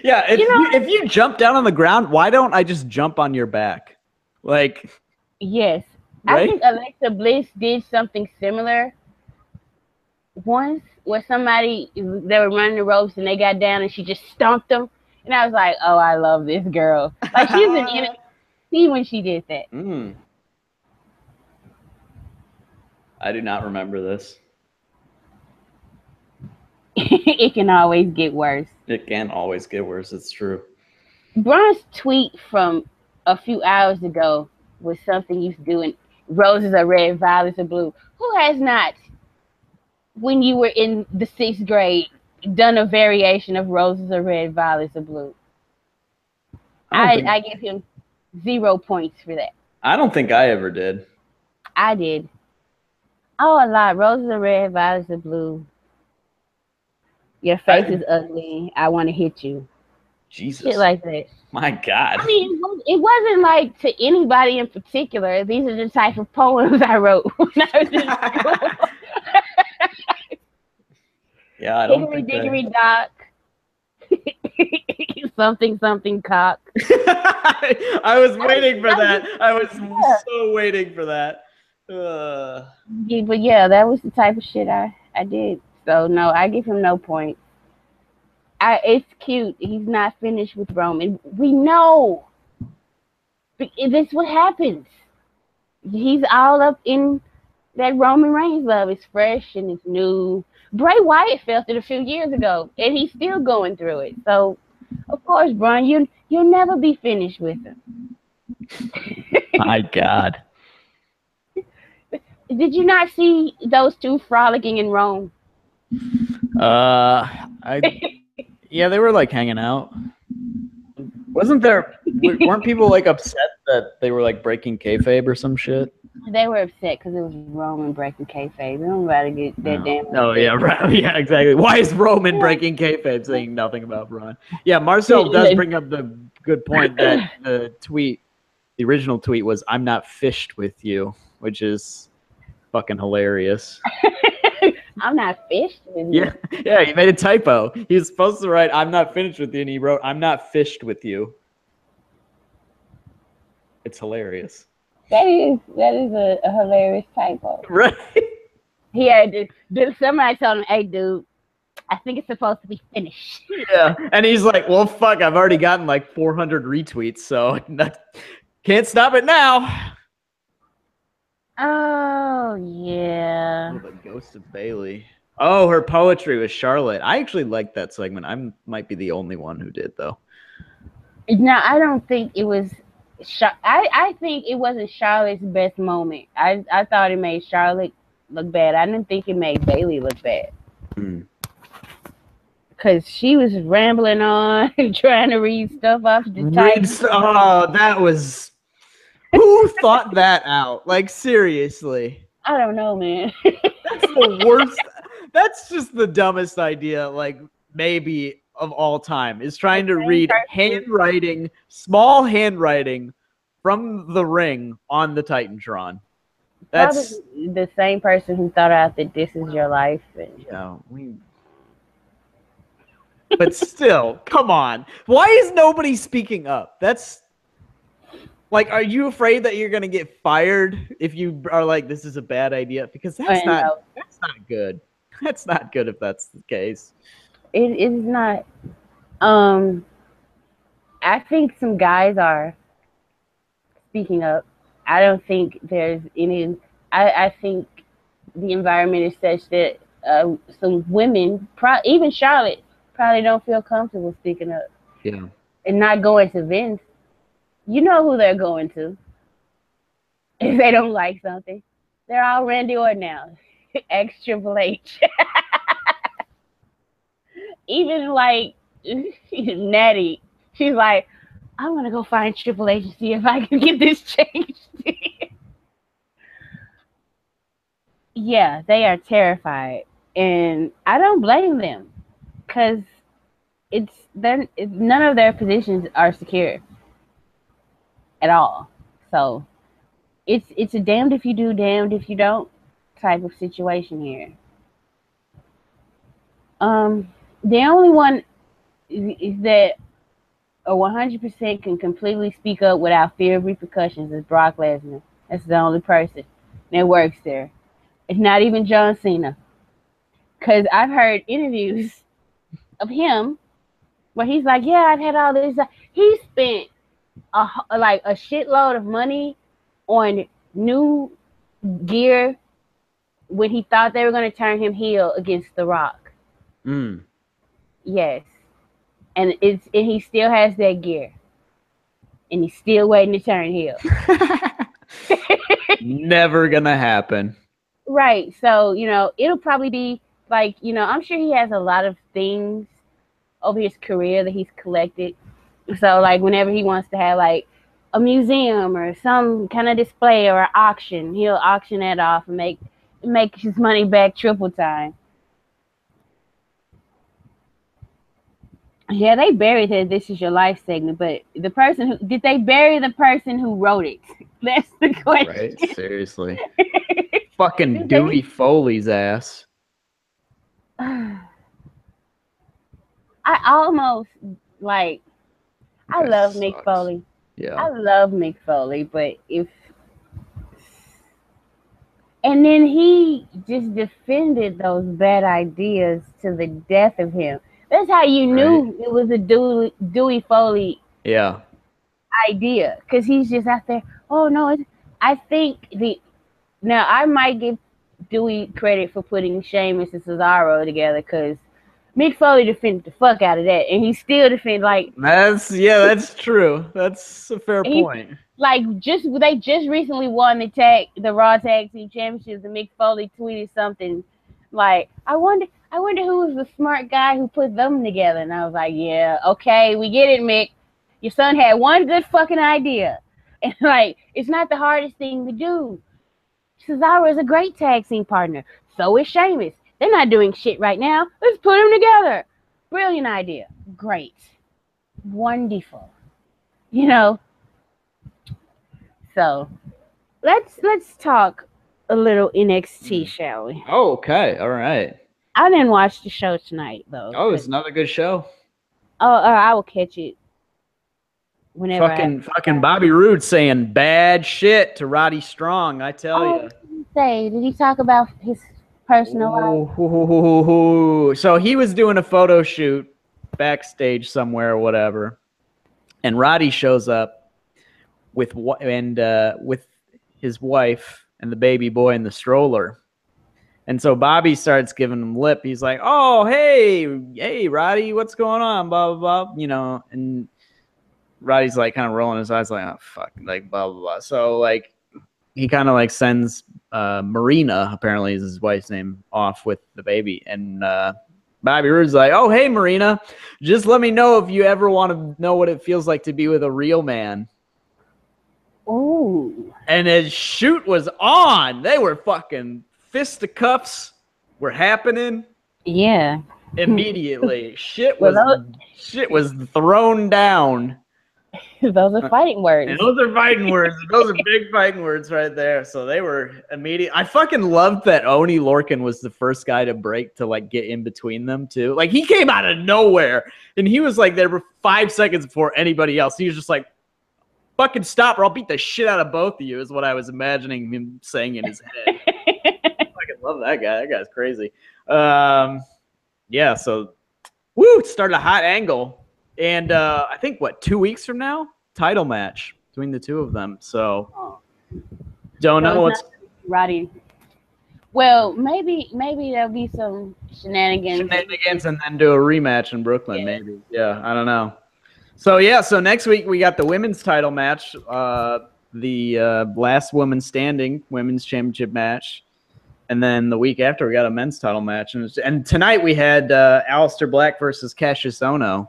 yeah. If you jump down on the ground, why don't I just jump on your back? Like, yes, right? I think Alexa Bliss did something similar once, where they were running the ropes and they got down and she just stomped them, and I was like, oh, I love this girl. Like, she was an NXT when she did that. I do not remember this. It can always get worse. It can always get worse. It's true. Braun's tweet from a few hours ago was something you do in roses are red, violets are blue. Who has not, when you were in the 6th grade, done a variation of roses are red, violets are blue? I give him 0 points for that. I don't think I ever did. I did. Oh, a lot. Roses are red, violets are blue. Your face is ugly. I want to hit you. Jesus. Shit like that. My God. I mean, it wasn't like to anybody in particular. These are the type of poems I wrote when I was in school. Yeah, I don't Hickory think dickory dock. something cock. I was waiting for that. I was so waiting for that. Yeah, but yeah, that was the type of shit I did. So no, I give him no points. It's cute. He's not finished with Roman. We know. That's what happens. He's all up in that Roman Reigns love. It's fresh and it's new. Bray Wyatt felt it a few years ago, and he's still going through it. So, of course, Braun, you'll never be finished with him. My God. Did you not see those two frolicking in Rome? Yeah, they were like hanging out. Weren't people like upset that they were like breaking kayfabe or some shit? They were upset because it was Roman breaking kayfabe. They don't gotta get that damn. Oh yeah, right. Yeah, exactly. Why is Roman breaking kayfabe, saying nothing about Braun? Yeah, Marcel does bring up the good point that the original tweet was, "I'm not fished with you," which is fucking hilarious. I'm not fished with you. Yeah, he made a typo. He was supposed to write, I'm not finished with you, and he wrote, I'm not fished with you. It's hilarious. That is a hilarious typo. Right? He had somebody told him, "Hey, dude, I think it's supposed to be finished." Yeah. And he's like, well, fuck, I've already gotten like 400 retweets, so can't stop it now. Oh, yeah. Oh, the Ghost of Bailey. Oh, her poetry was Charlotte. I actually liked that segment. I might be the only one who did, though. No, I don't think it was. I think it wasn't Charlotte's best moment. I thought it made Charlotte look bad. I didn't think it made Bailey look bad. Because she was rambling on and trying to read stuff off the type. Oh, that was... Who thought that out? Like, seriously. I don't know, man. That's the worst. That's just the dumbest idea, like, maybe of all time, is trying to read handwriting, small handwriting from the ring on the Titantron. That's probably the same person who thought out that This Is Your Life. But still, come on. Why is nobody speaking up? That's like, are you afraid that you're gonna get fired if you are like, this is a bad idea? Because that's not good. That's not good if that's the case. It is not. I think some guys are speaking up. I don't think there's any. I think the environment is such that some women, even Charlotte, probably don't feel comfortable speaking up. Yeah. And not going to Vince. You know who they're going to if they don't like something. They're all Randy Orton now. Ex Triple H. Even like Nattie, she's like, I'm gonna go find Triple H and see if I can get this changed. Yeah, they are terrified, and I don't blame them, because none of their positions are secure at all. So it's a damned if you do, damned if you don't type of situation here. The only one is that a 100% can completely speak up without fear of repercussions is Brock Lesnar. That's the only person that works there. It's not even John Cena. Because I've heard interviews of him where he's like, yeah, I've had all this. He spent a shitload of money on new gear when he thought they were going to turn him heel against The Rock. Yes. And he still has that gear. And he's still waiting to turn heel. Never gonna happen. Right. So, it'll probably be like, I'm sure he has a lot of things over his career that he's collected. So, like, whenever he wants to have, like, a museum or some kind of display or auction, he'll auction that off and make his money back triple time. Yeah, they buried the This Is Your Life segment, but did they bury the person who wrote it? That's the question. Right? Seriously. Fucking Dewey Foley's ass. I almost, I love Mick Foley. Yeah. I love Mick Foley, but and then he just defended those bad ideas to the death of him. That's how you knew it was a Dewey Foley idea. Because he's just out there, oh, no. I think now I might give Dewey credit for putting Sheamus and Cesaro together, because Mick Foley defended the fuck out of that. And he still defended, that's true. That's a fair point. They just recently won the Raw Tag Team Championships, and Mick Foley tweeted something like, I wonder who was the smart guy who put them together. And I was like, yeah, okay, we get it, Mick. Your son had one good fucking idea. And, it's not the hardest thing to do. Cesaro is a great tag team partner. So is Sheamus. They're not doing shit right now. Let's put them together. Brilliant idea. Great. Wonderful. So, let's talk a little NXT, shall we? Oh, okay. All right. I didn't watch the show tonight though. Oh, it's another good show. Oh, I will catch it whenever. Fucking Bobby Roode saying bad shit to Roddy Strong. I tell you. What did he say? Did he talk about his personal life? So he was doing a photo shoot backstage somewhere or whatever, and Roddy shows up with his wife and the baby boy in the stroller. And so Bobby starts giving him lip. He's like, "Oh, hey, Roddy, what's going on?" Blah blah blah. You know, and Roddy's like kind of rolling his eyes, like, "Oh fuck," like blah blah blah. So like he kind of like sends Marina, apparently is his wife's name, off with the baby, and Bobby Roode's like, "Oh, hey, Marina, just let me know if you ever want to know what it feels like to be with a real man." Ooh. And his shoot was on. They were fucking fisticuffs were happening. Yeah. Immediately. Shit was thrown down. Those are fighting words. And those are fighting words. Those are big fighting words right there. So they were immediate. I fucking loved that Oni Lorcan was the first guy to break to like get in between them too. Like he came out of nowhere and he was like there for 5 seconds before anybody else. He was just like, "Fucking stop or I'll beat the shit out of both of you," is what I was imagining him saying in his head. I fucking love that guy. That guy's crazy. Yeah, so started a hot angle. And I think 2 weeks from now, title match between the two of them. So don't know what's Roddy. Well, maybe there'll be some shenanigans and then do a rematch in Brooklyn. Yeah. Maybe. Yeah, I don't know. So so next week we got the women's title match, the last woman standing women's championship match. And then the week after we got a men's title match. And tonight we had Aleister Black versus Cassius Ohno,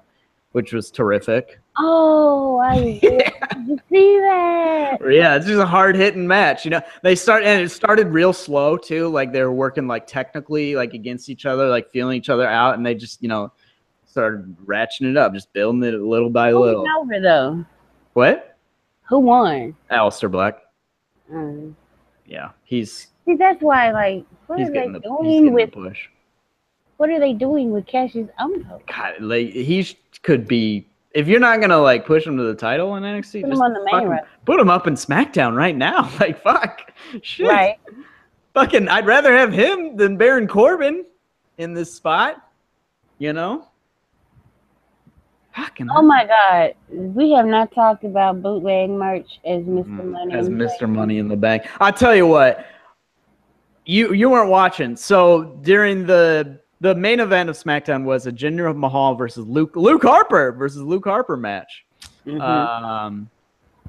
which was terrific. Oh, did you see that? Yeah, it's just a hard-hitting match. You know, it started real slow too. Like they were working like technically like against each other, like feeling each other out, and they just started ratcheting it up, just building it little by little. Who won over though? What? Who won? Aleister Black. Yeah, See, that's why, like, what are they doing with push? What are they doing with Cassius Ohno? God, like he could be. If you're not gonna like push him to the title in NXT, put him on the main roster. Put him up in SmackDown right now. Like fuck, shit. Right. Fucking, I'd rather have him than Baron Corbin in this spot. You know. Fucking. Oh my God, we have not talked about bootleg merch as Mr. Money. As Mr. Money in the Bank. I'll tell you what. You weren't watching. So during the main event of SmackDown was a Jinder Mahal versus Luke Harper match. Mm-hmm.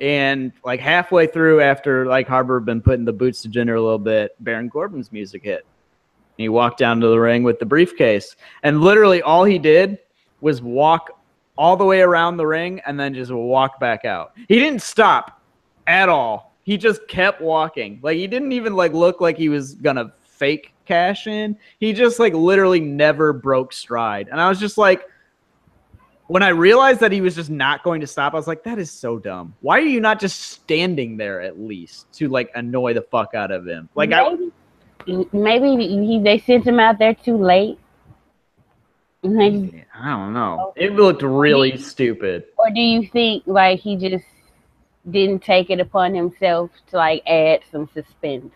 And like halfway through, after like Harper had been putting the boots to Jinder a little bit, Baron Corbin's music hit. And he walked down to the ring with the briefcase. And literally all he did was walk all the way around the ring and then just walk back out. He didn't stop at all. He just kept walking. Like he didn't even like look like he was gonna fake cash in. He just like literally never broke stride. And I was just like, when I realized that he was just not going to stop, I was like, that is so dumb. Why are you not just standing there at least to like annoy the fuck out of him? Like maybe they sent him out there too late. I don't know. It looked really stupid. Or do you think like he just didn't take it upon himself to like add some suspense?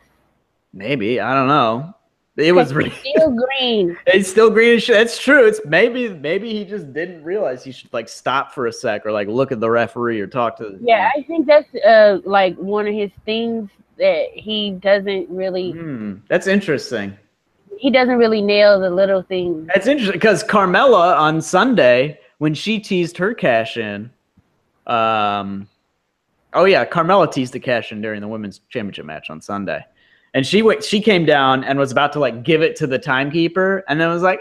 Maybe, I don't know. It was really still green. It's still green as shit. That's true. It's maybe he just didn't realize he should like stop for a sec or like look at the referee or talk to. Yeah, I think that's like one of his things that he doesn't really. That's interesting. He doesn't really nail the little things. That's interesting because Carmella on Sunday when she teased her cash in. Oh yeah, Carmella teased the cash in during the women's championship match on Sunday, and she came down and was about to like give it to the timekeeper, and then was like,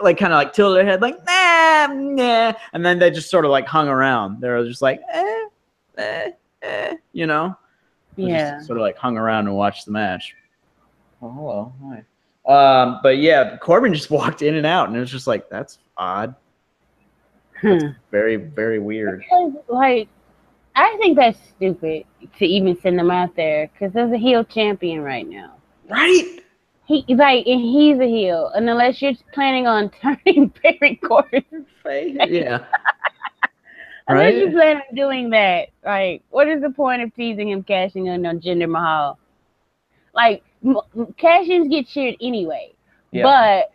like kind of like tilted her head like nah, and then they just sort of like hung around. They were just like you know, yeah, just sort of like hung around and watched the match. Oh hello, hi. But yeah, Corbin just walked in and out, and it was just like that's odd. That's very very weird. Because, like. I think that's stupid to even send him out there because there's a heel champion right now. Right? He's a heel, and unless you're planning on turning Baron Corbin's face, Yeah. unless you Right? plan on doing that, like, what is the point of teasing him cashing in on Jinder Mahal? Like, cash-ins get cheered anyway, Yeah. but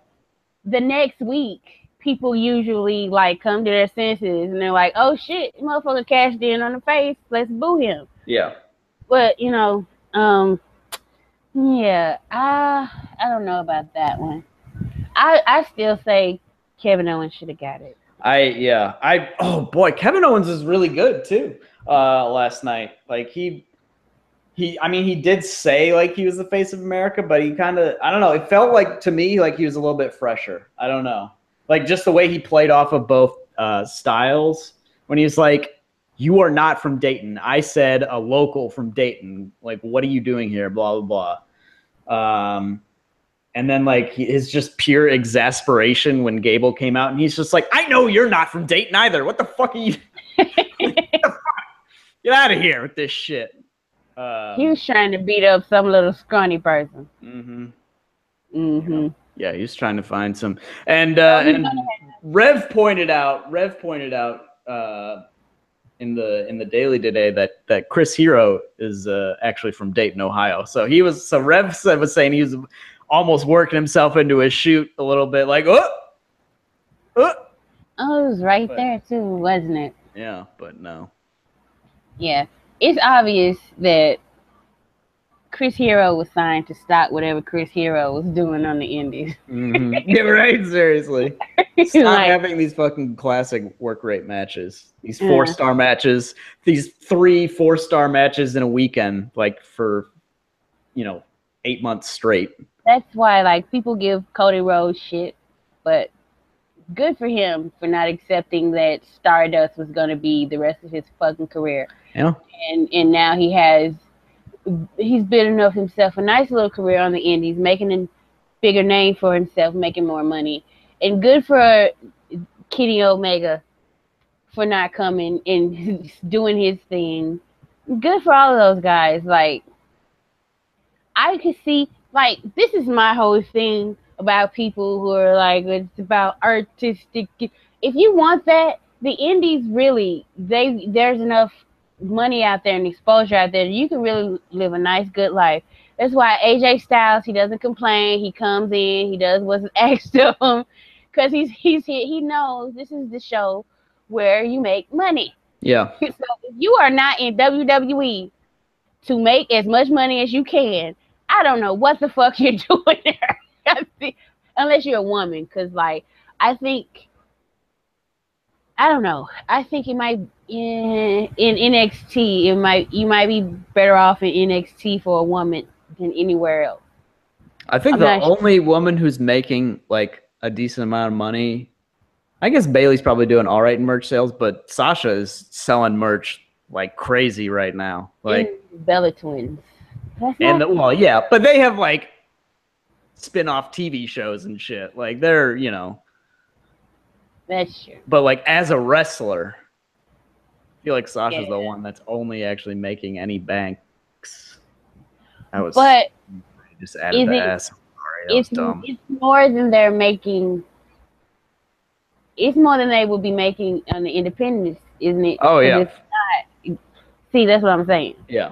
the next week, people usually like come to their senses and they're like, "Oh shit, motherfucker cashed in on the face. Let's boo him." Yeah. But yeah, I don't know about that one. I still say Kevin Owens should have got it. Oh boy, Kevin Owens is really good too. Last night, like he did say like he was the face of America, but he kind of, I don't know, it felt like to me like he was a little bit fresher. I don't know, like just the way he played off of both styles when he was like, "You are not from Dayton. I said a local from Dayton. Like, what are you doing here? Blah blah blah." And then like his just pure exasperation when Gable came out, and he's just like, "I know you're not from Dayton either. What the fuck are you? Get out of here with this shit." He was trying to beat up some little scrawny person. Yeah, he was trying to find some. And Rev pointed out in the Daily today that Chris Hero is actually from Dayton, Ohio. So Rev was saying he was almost working himself into a shoot a little bit, like oh, it was right there too, wasn't it? Yeah, but no. Yeah, it's obvious that Chris Hero was signed to stop whatever Chris Hero was doing on the indies. Yeah, right. Seriously, stop having these fucking classic work rate matches. These 4-star matches. These 3 4-star matches in a weekend, like for 8 months straight. That's why like people give Cody Rhodes shit, but good for him for not accepting that Stardust was going to be the rest of his fucking career. Yeah. And now he's building up himself a nice little career on the indies, making a bigger name for himself, making more money. And good for Kenny Omega for not coming and doing his thing. Good for all of those guys. Like, I could see, like, this is my whole thing about people who are like, it's about artistic. If you want that, the indies really, there's enough money out there and exposure out there, you can really live a nice, good life. That's why AJ Styles, he doesn't complain. He comes in, he does what's asked of him, because he knows this is the show where you make money. Yeah. So if you are not in WWE to make as much money as you can, I don't know what the fuck you're doing there. Unless you're a woman, because like I don't know. I think it might in NXT. You might be better off in NXT for a woman than anywhere else. I think the only woman who's making like a decent amount of money, I guess Bayley's probably doing all right in merch sales, but Sasha is selling merch like crazy right now. Like Bella Twins. But they have like spin-off TV shows and shit. Like they're, That's true. But like as a wrestler, I feel like Sasha's the one that's only actually making any banks. But just added the S. Sorry, it's more than they're making. It's more than they will be making on the independents, isn't it? Oh yeah. It's not, see, that's what I'm saying. Yeah.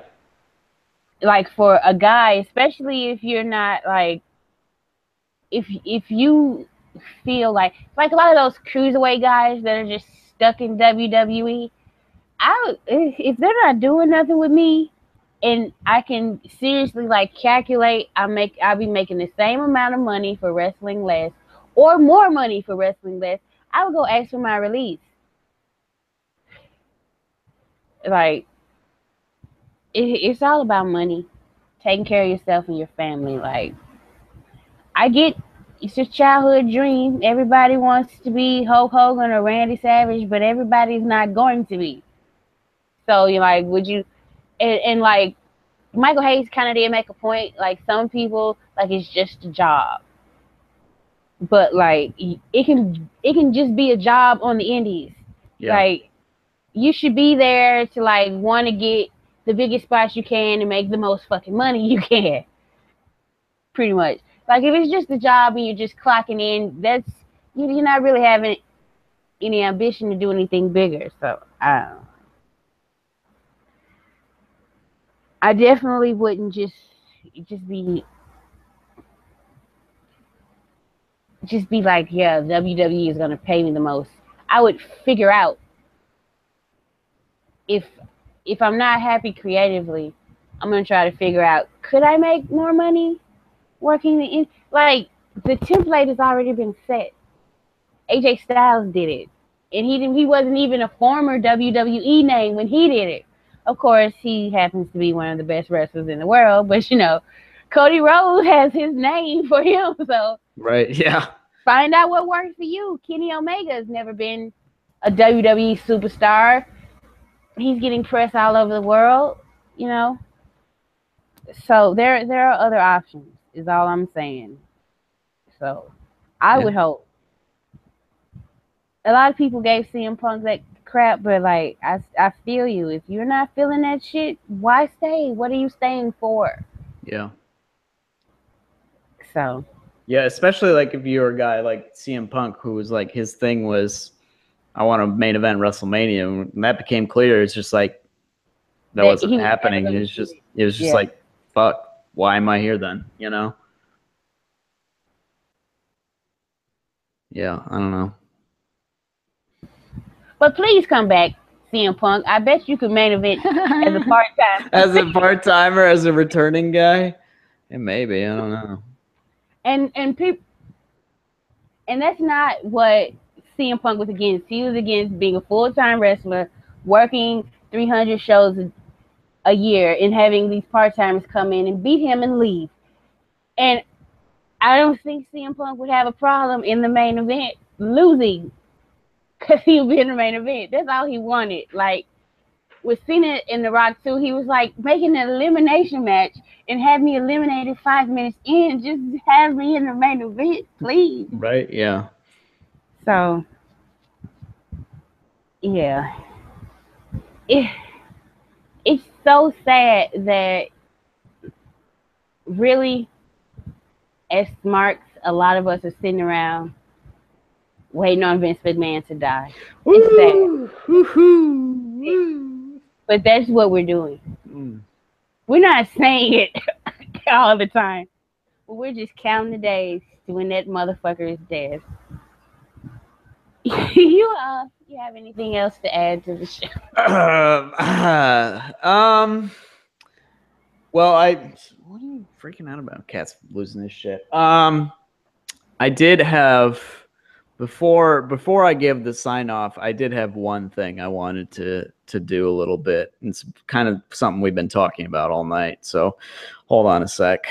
Like for a guy, especially if you're not like, if you feel like a lot of those cruiserweight guys that are just stuck in WWE, if they're not doing nothing with me, and I can seriously like calculate, I'll be making the same amount of money for wrestling less, or more money for wrestling less, I would go ask for my release. Like, it's all about money, taking care of yourself and your family. Like, I get it's your childhood dream. Everybody wants to be Hulk Hogan or Randy Savage, but everybody's not going to be. So you're like, would you? And like, Michael Hayes kind of did make a point. Like, some people, like, it's just a job. But like, it can just be a job on the indies. Yeah. Like, you should be there to like want to get the biggest spots you can and make the most fucking money you can. Pretty much. Like if it's just a job and you're just clocking in, that's you're not really having any ambition to do anything bigger. So I don't know. I definitely wouldn't just be like, yeah, WWE is gonna pay me the most. I would figure out if I'm not happy creatively, I'm gonna try to figure out, could I make more money working like the template has already been set. AJ Styles did it, and he wasn't even a former WWE name when he did it. Of course, he happens to be one of the best wrestlers in the world, but you know, Cody Rhodes has his name for him, so right, yeah. Find out what works for you. Kenny Omega has never been a WWE superstar. He's getting press all over the world, you know. So there are other options, is all I'm saying. So I would hope. A lot of people gave CM Punk that crap, but like I feel you. If you're not feeling that shit, why stay? What are you staying for? Yeah. So. Yeah, especially like if you're a guy like CM Punk, who was like his thing was, I want to main event WrestleMania. When that became clear, it's just like that wasn't happening. It was just like, fuck, why am I here then? You know? Yeah, I don't know. But please come back, CM Punk. I bet you could main event as a part-time. As a part-timer, as a returning guy? Yeah, maybe, I don't know. And people, and that's not what CM Punk was against. He was against being a full-time wrestler, working 300 shows a year, and having these part-timers come in and beat him and leave. And I don't think CM Punk would have a problem in the main event losing, because he'll be in the main event. That's all he wanted. Like with Cena and The Rock too, he was like, making an elimination match and have me eliminated 5 minutes in. Just have me in the main event, please. Right? Yeah. So, yeah. It's so sad that really, as smarks, a lot of us are sitting around waiting on Vince McMahon to die. It's sad. Woo-hoo. But that's what we're doing. We're not saying it all the time. But we're just counting the days to when that motherfucker is dead. You have anything else to add to the show? Well, what are you freaking out about? Cat's losing his shit. I did have before I give the sign off, I did have one thing I wanted to do a little bit. It's kind of something we've been talking about all night. So hold on a sec.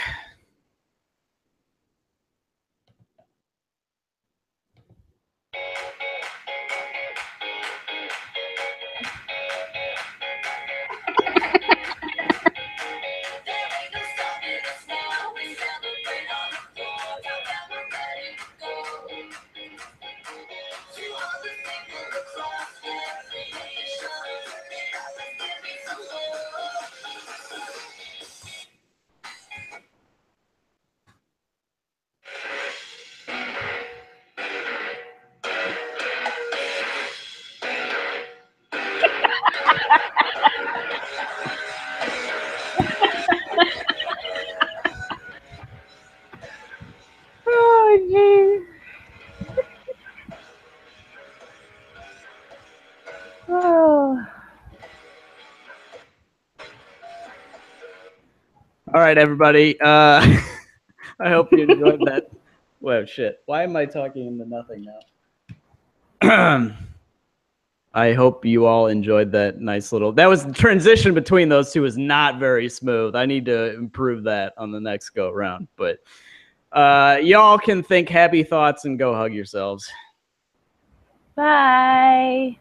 Oh, jeez. Oh. All right, everybody. I hope you enjoyed that. Well, shit. Why am I talking into nothing now? I hope you all enjoyed that nice little... That was the transition between those two was not very smooth. I need to improve that on the next go-round. But y'all can think happy thoughts and go hug yourselves. Bye.